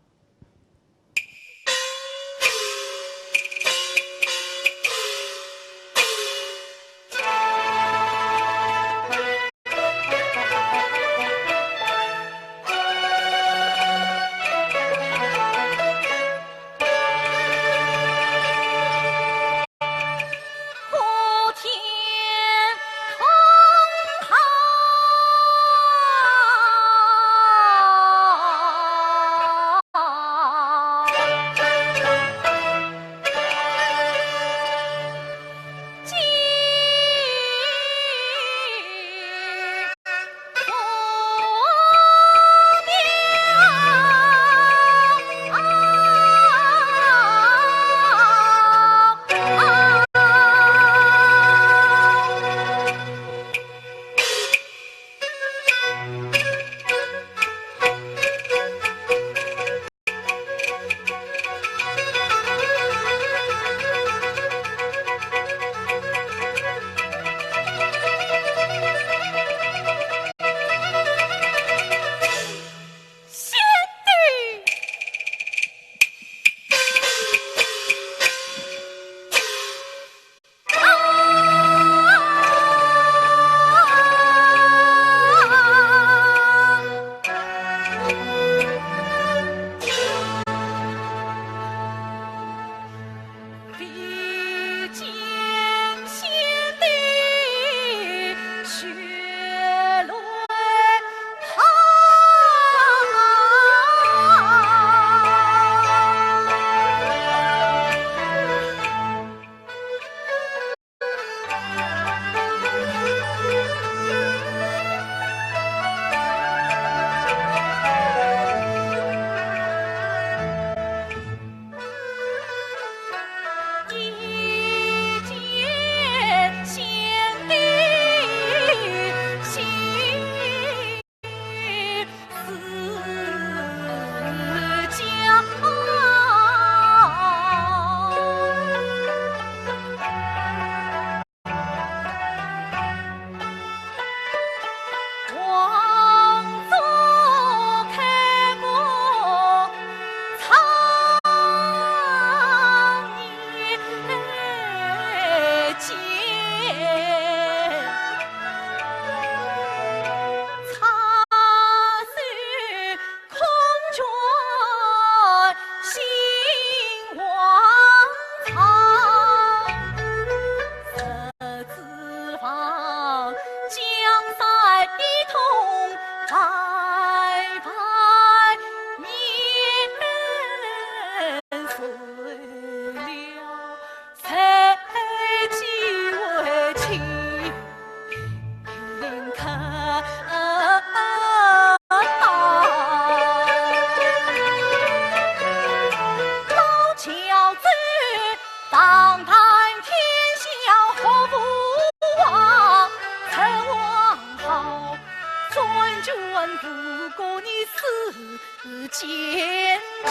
你是坚强，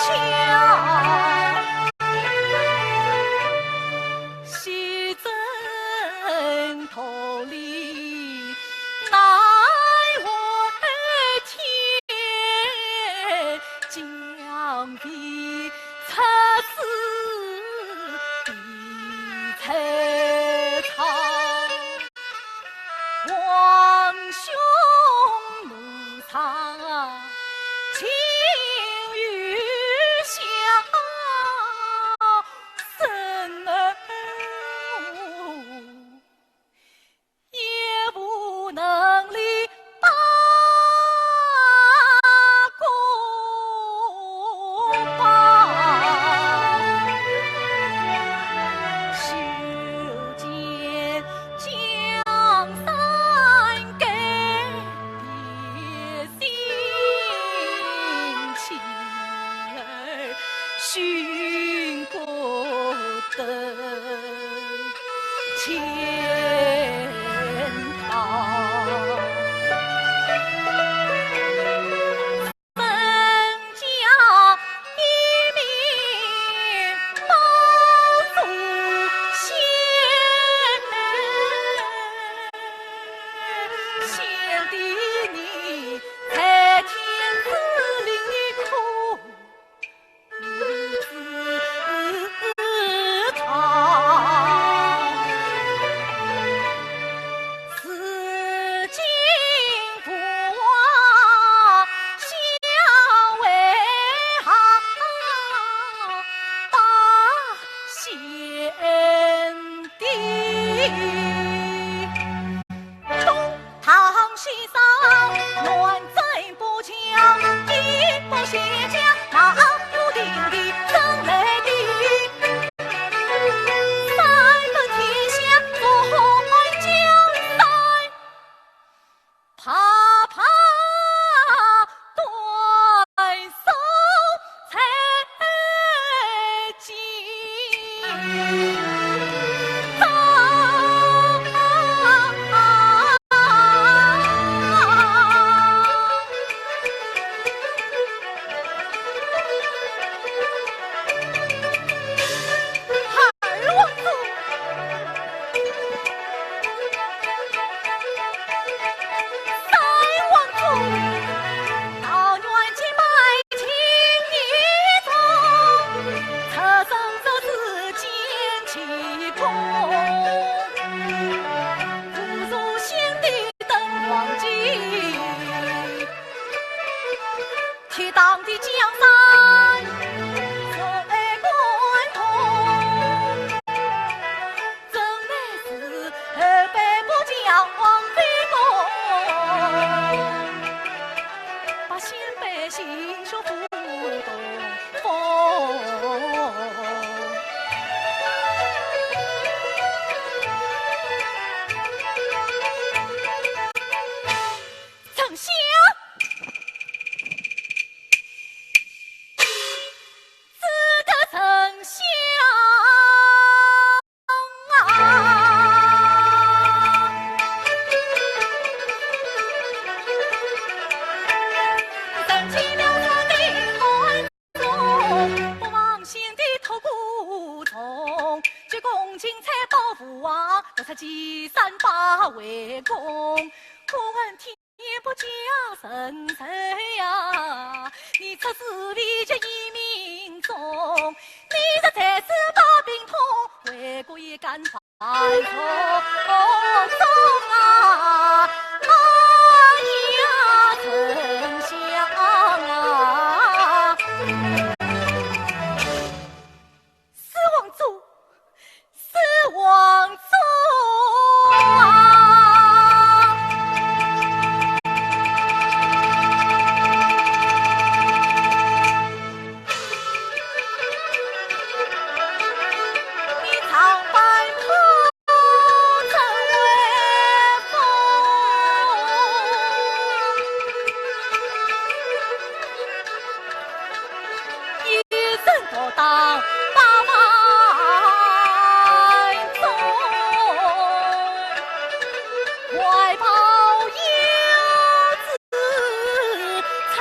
西征头里乃为天，将必测试的惆怅。王兄路上情与乡，生儿也不能力大公报，修建江山给别姓妻儿寻过的前堂。分家一命报祖先，先帝你在天子里苦日子长，此今不忘相为行，大先帝。东堂西上，乱贼不强，一不卸甲，马不定地争雷地。三分天下，不换江山，怕怕断手才进。二王子，三王子，到远近拜听一宗，侧生则自见其功。不如先帝登王基，替当的江山最贯通，真乃是北部将飞公，把先百姓说不动风。丞相，是个丞相啊！争起了他的团中，不忘先帝头骨中，鞠躬尽才报父王，这才积善把为公。不问天不加神神呀，你出师为这一命中，你这才是把病痛，为国也敢犯错中啊！哎呀，丞相啊！四王祖，四王祖啊！你常伴头成为风，一生多当八万中，怀抱幼子，侧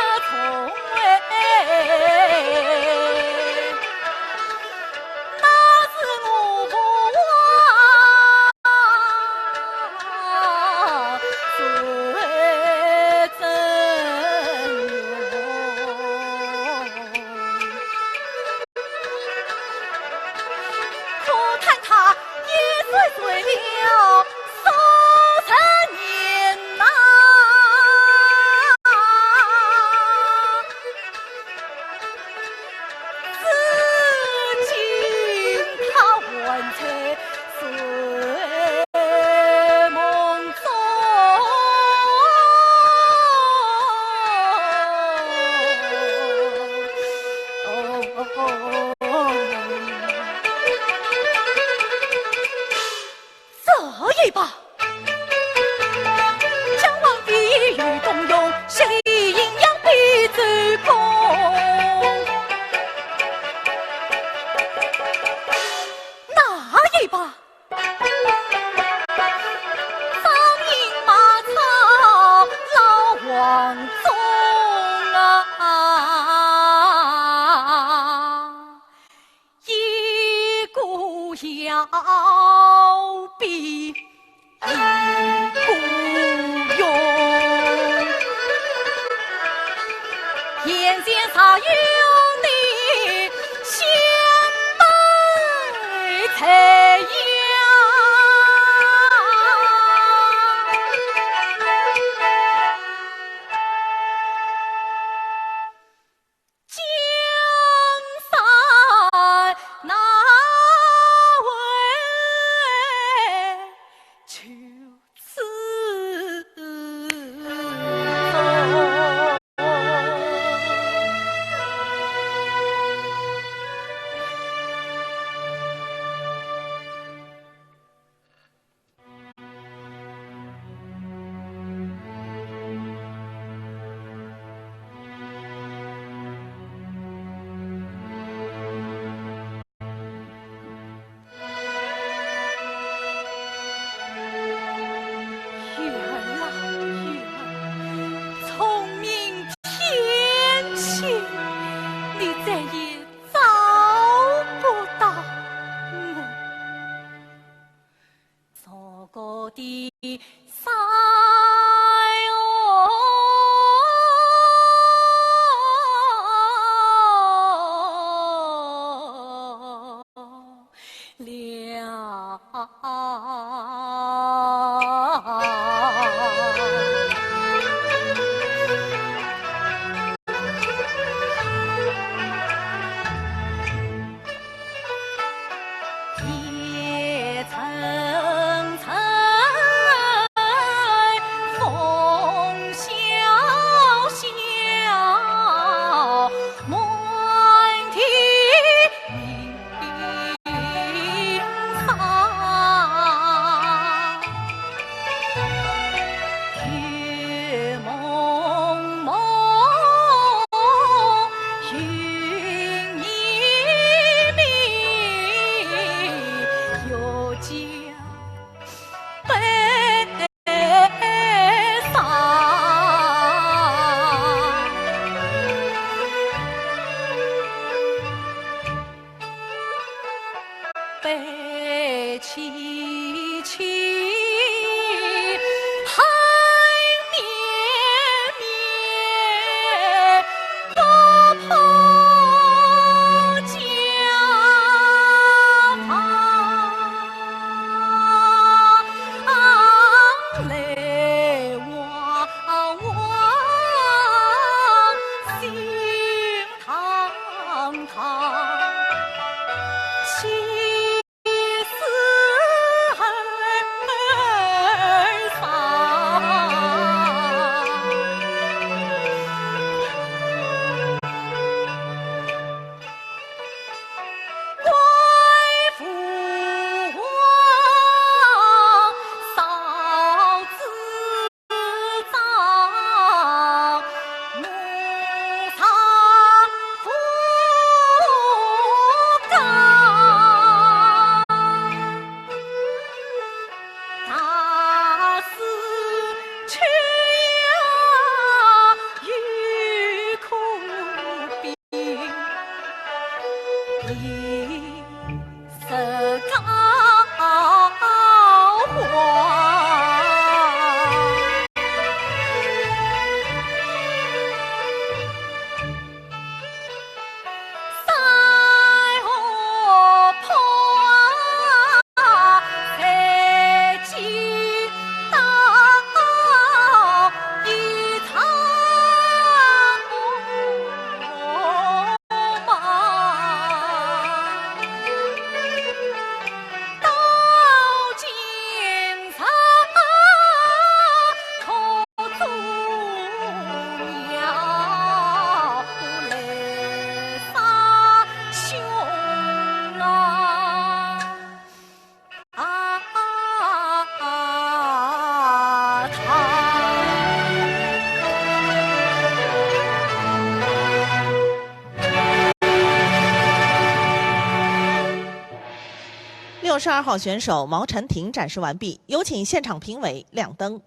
62号选手毛晨婷展示完毕，有请现场评委亮灯。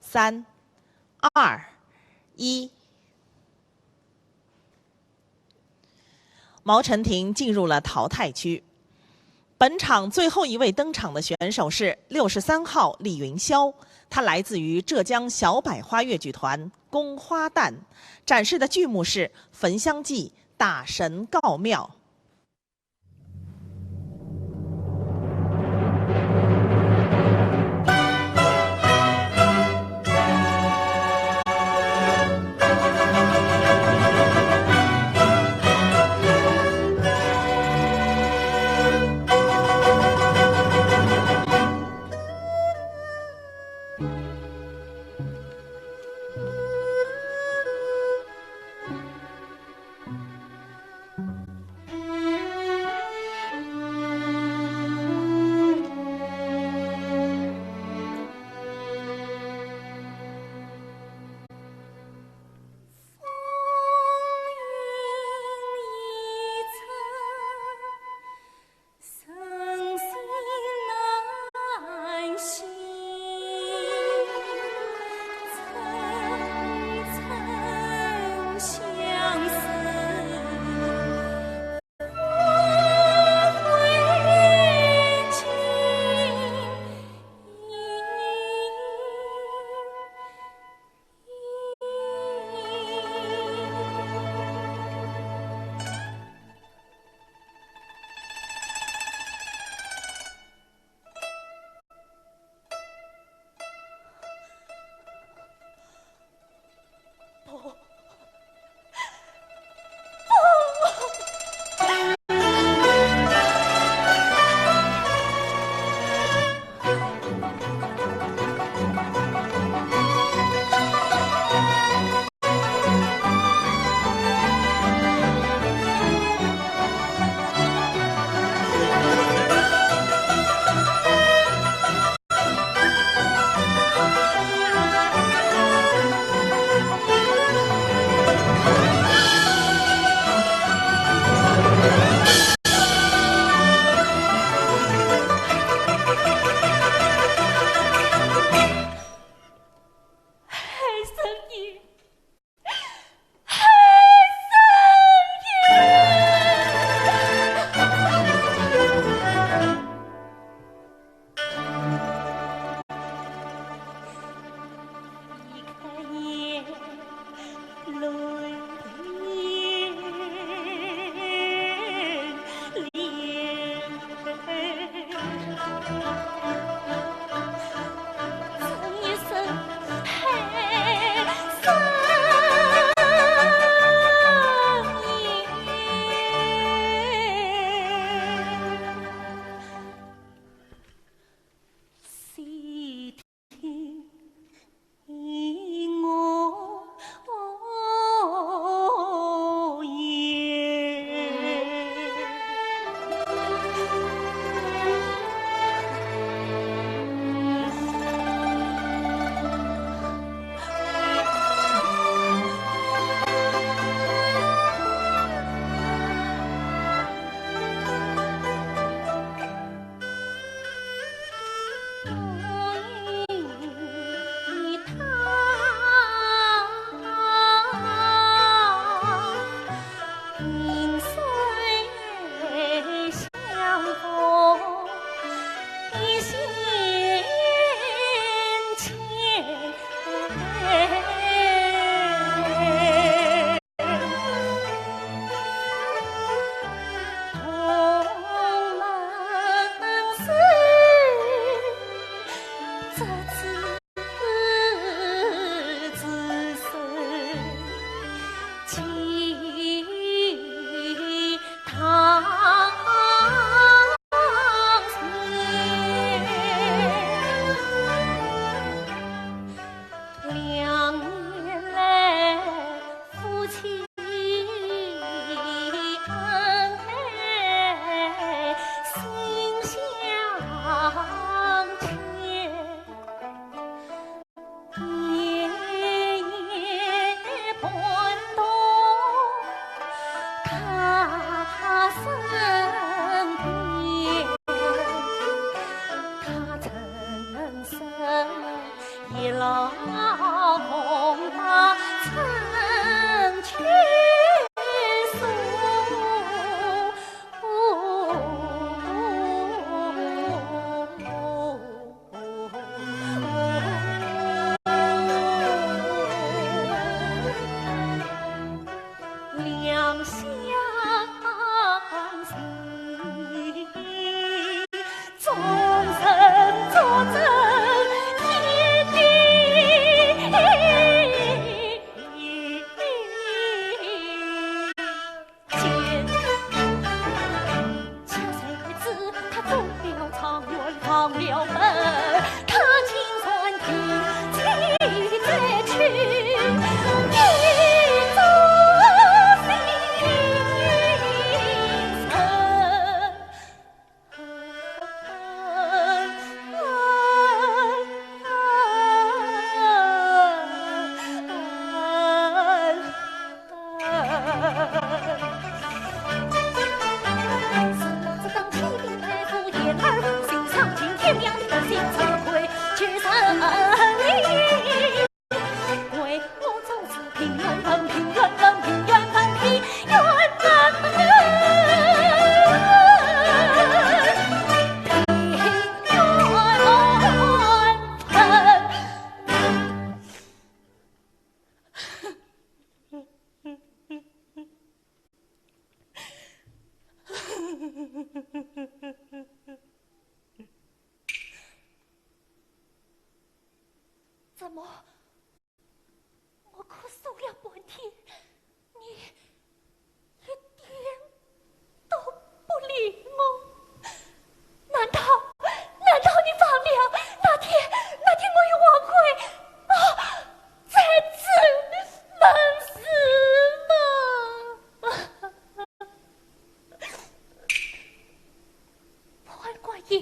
3、2、1。毛晨婷进入了淘汰区。本场最后一位登场的选手是63号李云霄，他来自于浙江小百花越剧团宫花旦，展示的剧目是《焚香记》《大神告庙》。忘了本，他情算听妻再去，一朝心沉。怎么？我哭诉了半天，你一点都不理我？难道你忘了那天我与王奎在此门市吗？潘官爷。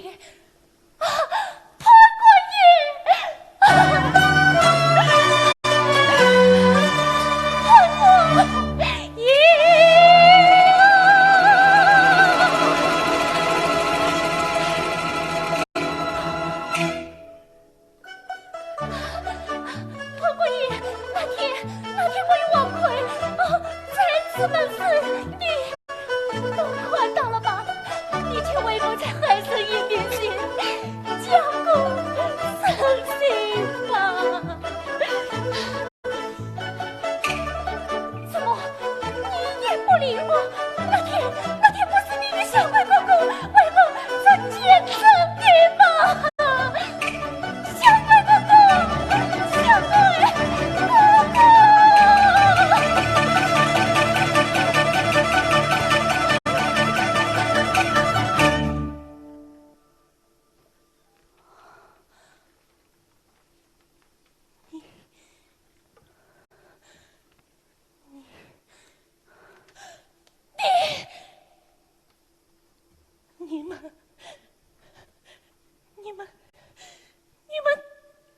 你们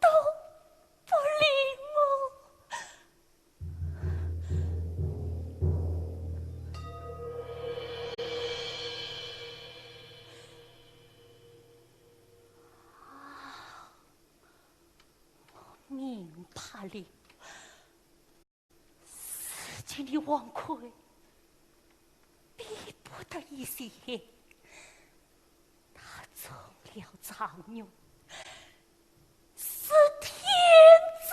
都不理我。明白了，事情的王奎逼不得一些。中了藏女，是天子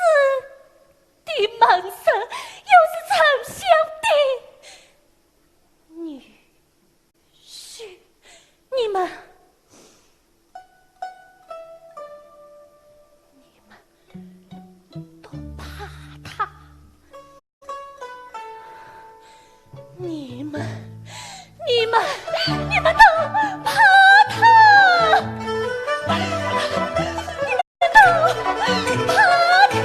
的门生，又是丞相的女婿，你们都怕他，你们都怕他。你们都怕他。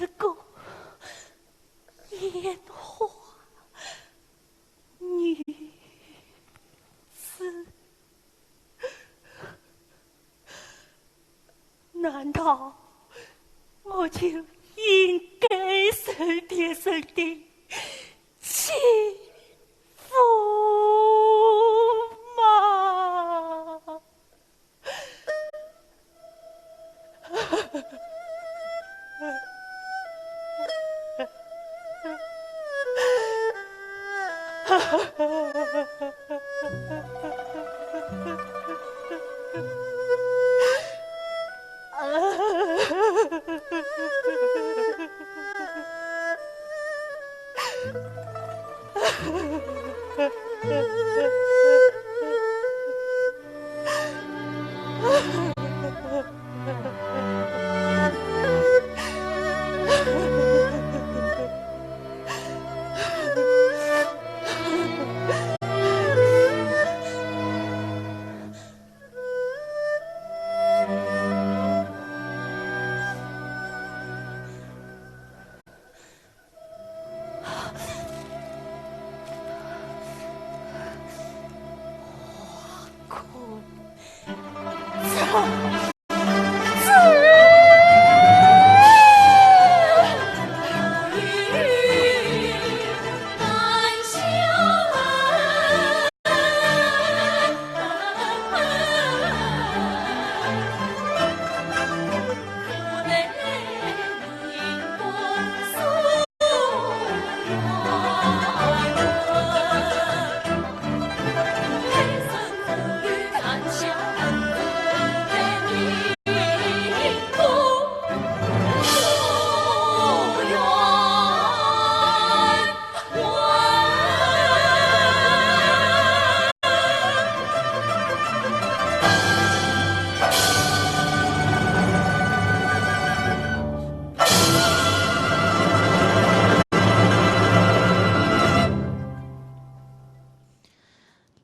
个烟花女子，难道我就应该受点神的欺负吗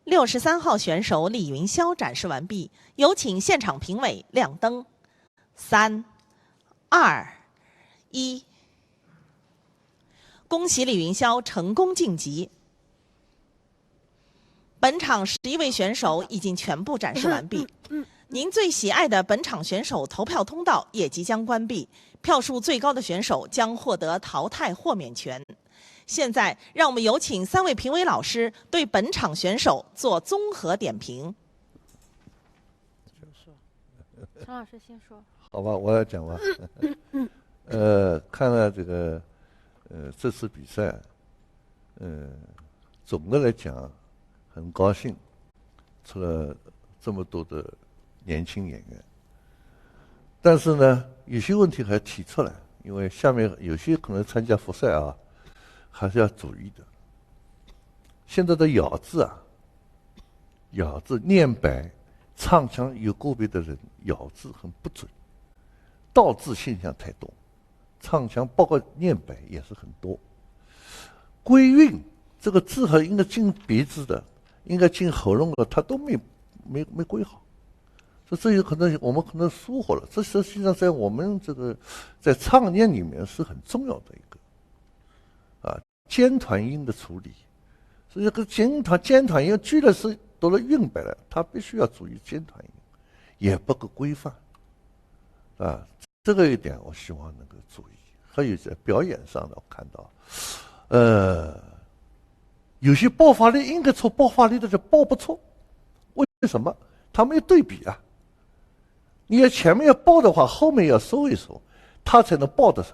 ？63号选手李云霄展示完毕，有请现场评委亮灯。3、2、1，恭喜李云霄成功晋级。本场11位选手已经全部展示完毕。您最喜爱的本场选手投票通道也即将关闭，票数最高的选手将获得淘汰豁免权。现在，让我们有请3位评委老师对本场选手做综合点评。陈老师先说。好吧，我来讲吧。看了这个，这次比赛，总的来讲，很高兴，出了这么多的年轻演员。但是呢，有些问题还提出来，因为下面有些可能参加复赛啊。还是要注意的。现在的咬字啊，咬字念白、唱腔有个别的人咬字很不准，倒字现象太多，唱腔包括念白也是很多。归韵这个字还应该进鼻子的，应该进喉咙的，他都没归好。这有可能我们可能疏忽了，这实际上在我们这个在唱念里面是很重要的一个。尖团音的处理，所以这个尖团音居然是到了韵白了，他必须要注意尖团音，也不够规范，啊，这个一点我希望能够注意。还有在表演上的，我看到，有些爆发力应该出爆发力的就爆不出，为什么？他没有对比啊。你要前面要爆的话，后面要收一收，他才能爆得上。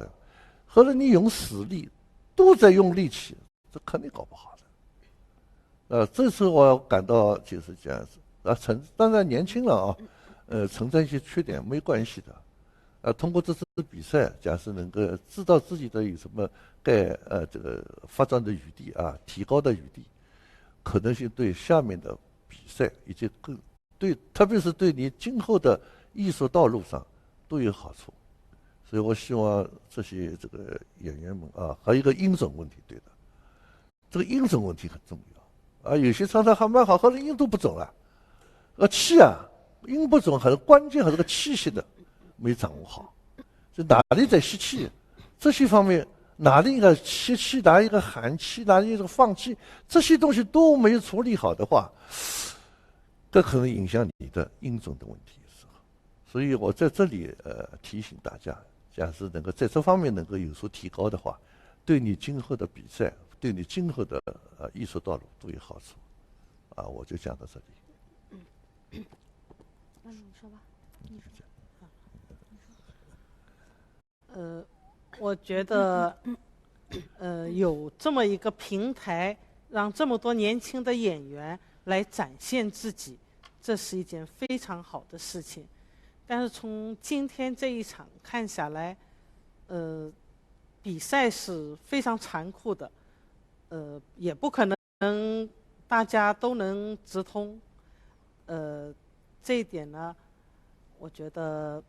或者你用死力。都在用力气，这肯定搞不好的。这次我感到就是这样子。当然年轻人啊，存在一些缺点没关系的。通过这次比赛，假设能够知道自己的有什么该这个发展的余地啊，提高的余地，可能性对下面的比赛以及对，特别是对你今后的艺术道路上都有好处。所以我希望这些这个演员们啊，还有一个音准问题，对的，这个音准问题很重要啊。有些唱得还蛮好，可是音都不准了，气啊，音不准，还是关键还是个气息的没掌握好。这哪里在吸气，这些方面哪里一个吸气，哪里一个含气，哪里一个放气，这些东西都没有处理好的话，这可能影响你的音准的问题。所以我在这里提醒大家，假使能够在这方面能够有所提高的话，对你今后的比赛，对你今后的艺术道路都有好处。我就讲到这里。那你说吧。我觉得，有这么一个平台，让这么多年轻的演员来展现自己，这是一件非常好的事情。但是从今天这一场看下来，比赛是非常残酷的，也不可能大家都能直通，这一点呢，我觉得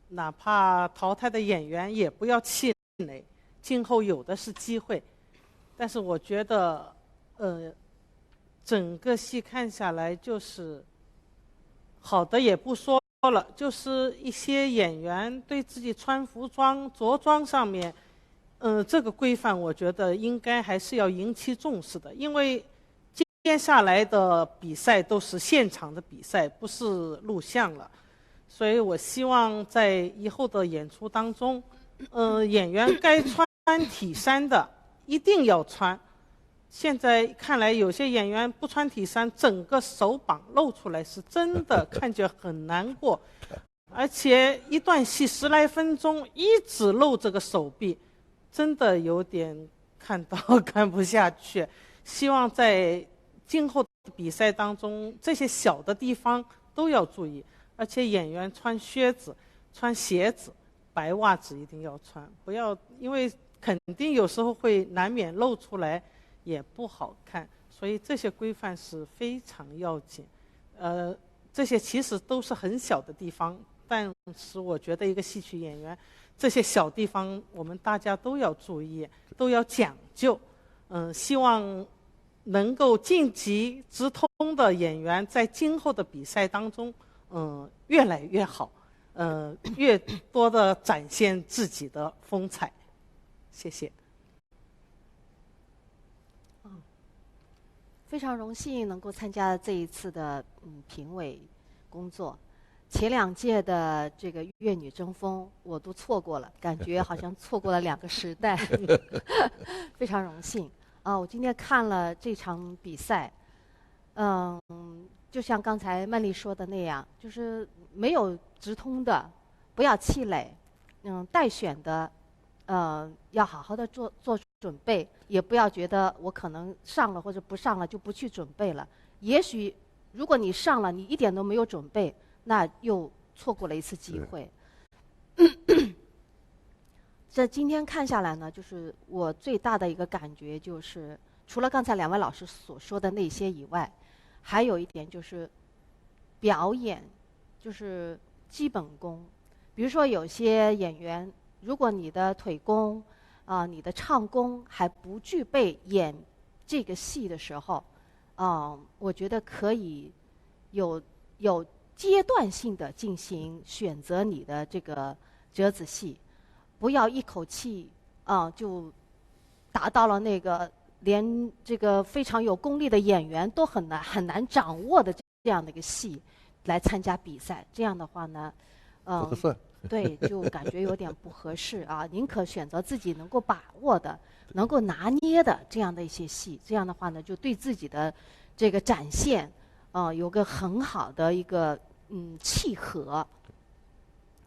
哪怕淘汰的演员也不要气馁，今后有的是机会。但是我觉得，整个戏看下来就是好的也不说了，就是一些演员对自己穿服装、着装上面，这个规范我觉得应该还是要引起重视的，因为接下来的比赛都是现场的比赛，不是录像了。所以我希望在以后的演出当中，演员该穿体衫的一定要穿。现在看来，有些演员不穿体衫，整个手膀露出来，是真的看着很难过。而且一段戏10来分钟，一直露这个手臂，真的有点看到看不下去。希望在今后的比赛当中，这些小的地方都要注意。而且演员穿靴子、穿鞋子、白袜子一定要穿，不要因为肯定有时候会难免露出来，也不好看。所以这些规范是非常要紧。这些其实都是很小的地方，但是我觉得一个戏曲演员，这些小地方我们大家都要注意，都要讲究。希望能够晋级直通的演员在今后的比赛当中，越来越好，越多的展现自己的风采。谢谢。非常荣幸能够参加这一次的评委工作。前2届的这个粤女争锋我都错过了，感觉好像错过了2个时代。非常荣幸我今天看了这场比赛，就像刚才曼丽说的那样，就是没有直通的不要气馁，待选的要好好的做准备，也不要觉得我可能上了或者不上了就不去准备了。也许如果你上了，你一点都没有准备，那又错过了一次机会。这今天看下来呢，就是我最大的一个感觉就是，除了刚才2位老师所说的那些以外，还有一点就是表演，就是基本功。比如说有些演员，如果你的腿功你的唱功还不具备演这个戏的时候，我觉得可以有阶段性的进行选择你的这个折子戏，不要一口气就达到了那个连这个非常有功力的演员都很难掌握的这样的一个戏来参加比赛。这样的话呢，不合算。对，就感觉有点不合适啊。宁可选择自己能够把握的、能够拿捏的这样的一些戏。这样的话呢，就对自己的这个展现有个很好的一个契合。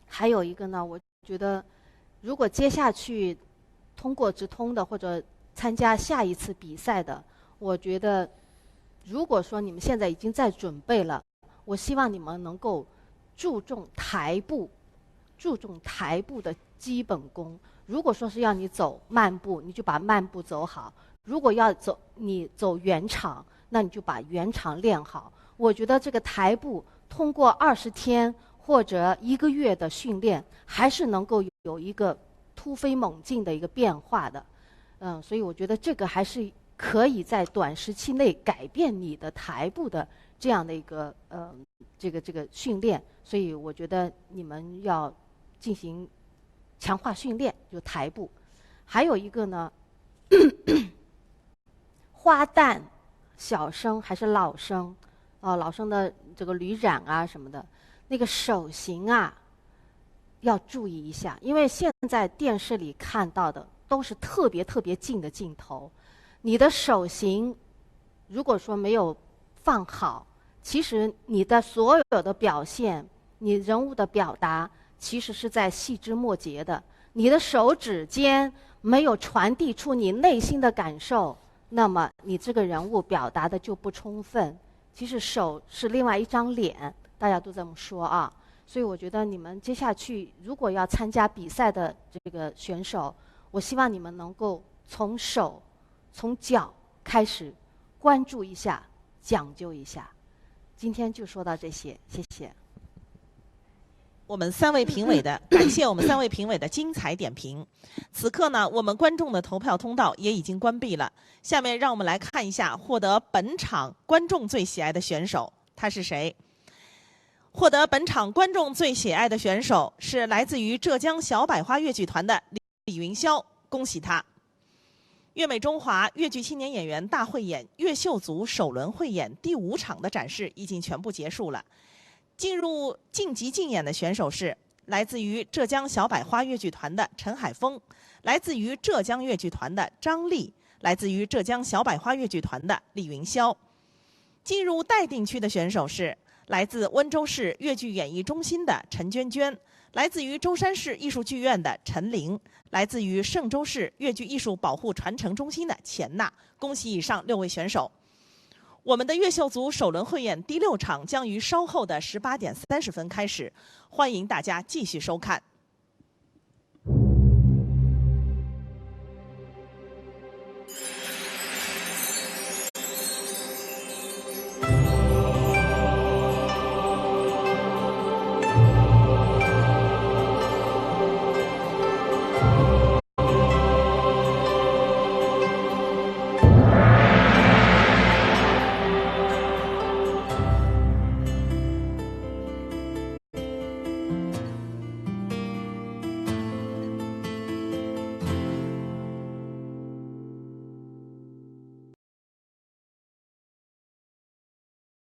还有一个呢，我觉得如果接下去通过直通的或者参加下一次比赛的，我觉得如果说你们现在已经在准备了，我希望你们能够注重台步的基本功。如果说是要你走慢步，你就把慢步走好；如果要你走圆场，那你就把圆场练好。我觉得这个台步通过20天或者1个月的训练，还是能够有一个突飞猛进的一个变化的。所以我觉得这个还是可以在短时期内改变你的台步的这样的一个这个训练。所以我觉得你们要进行强化训练，就台步。还有一个呢，花旦、小生还是老生，老生的这个履染啊什么的，那个手型啊，要注意一下，因为现在电视里看到的都是特别特别近的镜头，你的手型如果说没有放好，其实你的所有的表现，你人物的表达，其实是在细枝末节的。你的手指尖没有传递出你内心的感受，那么你这个人物表达的就不充分。其实手是另外一张脸，大家都这么说啊。所以我觉得你们接下去如果要参加比赛的这个选手，我希望你们能够从手、从脚开始关注一下，讲究一下。今天就说到这些，谢谢。我们3位评委的感谢我们3位评委的精彩点评。此刻呢，我们观众的投票通道也已经关闭了。下面让我们来看一下获得本场观众最喜爱的选手，他是谁？获得本场观众最喜爱的选手是来自于浙江小百花越剧团的李云霄，恭喜他！粤美中华越剧青年演员大汇演越秀组首轮汇演第5场的展示已经全部结束了。进入晋级竞演的选手是来自于浙江小百花越剧团的陈海峰，来自于浙江越剧团的张丽，来自于浙江小百花越剧团的李云霄。进入待定区的选手是来自温州市越剧演艺中心的陈娟娟，来自于舟山市艺术剧院的陈玲，来自于嵊州市越剧艺术保护传承中心的钱娜。恭喜以上6位选手。我们的越秀组首轮汇演第6场将于稍后的18点30分开始，欢迎大家继续收看。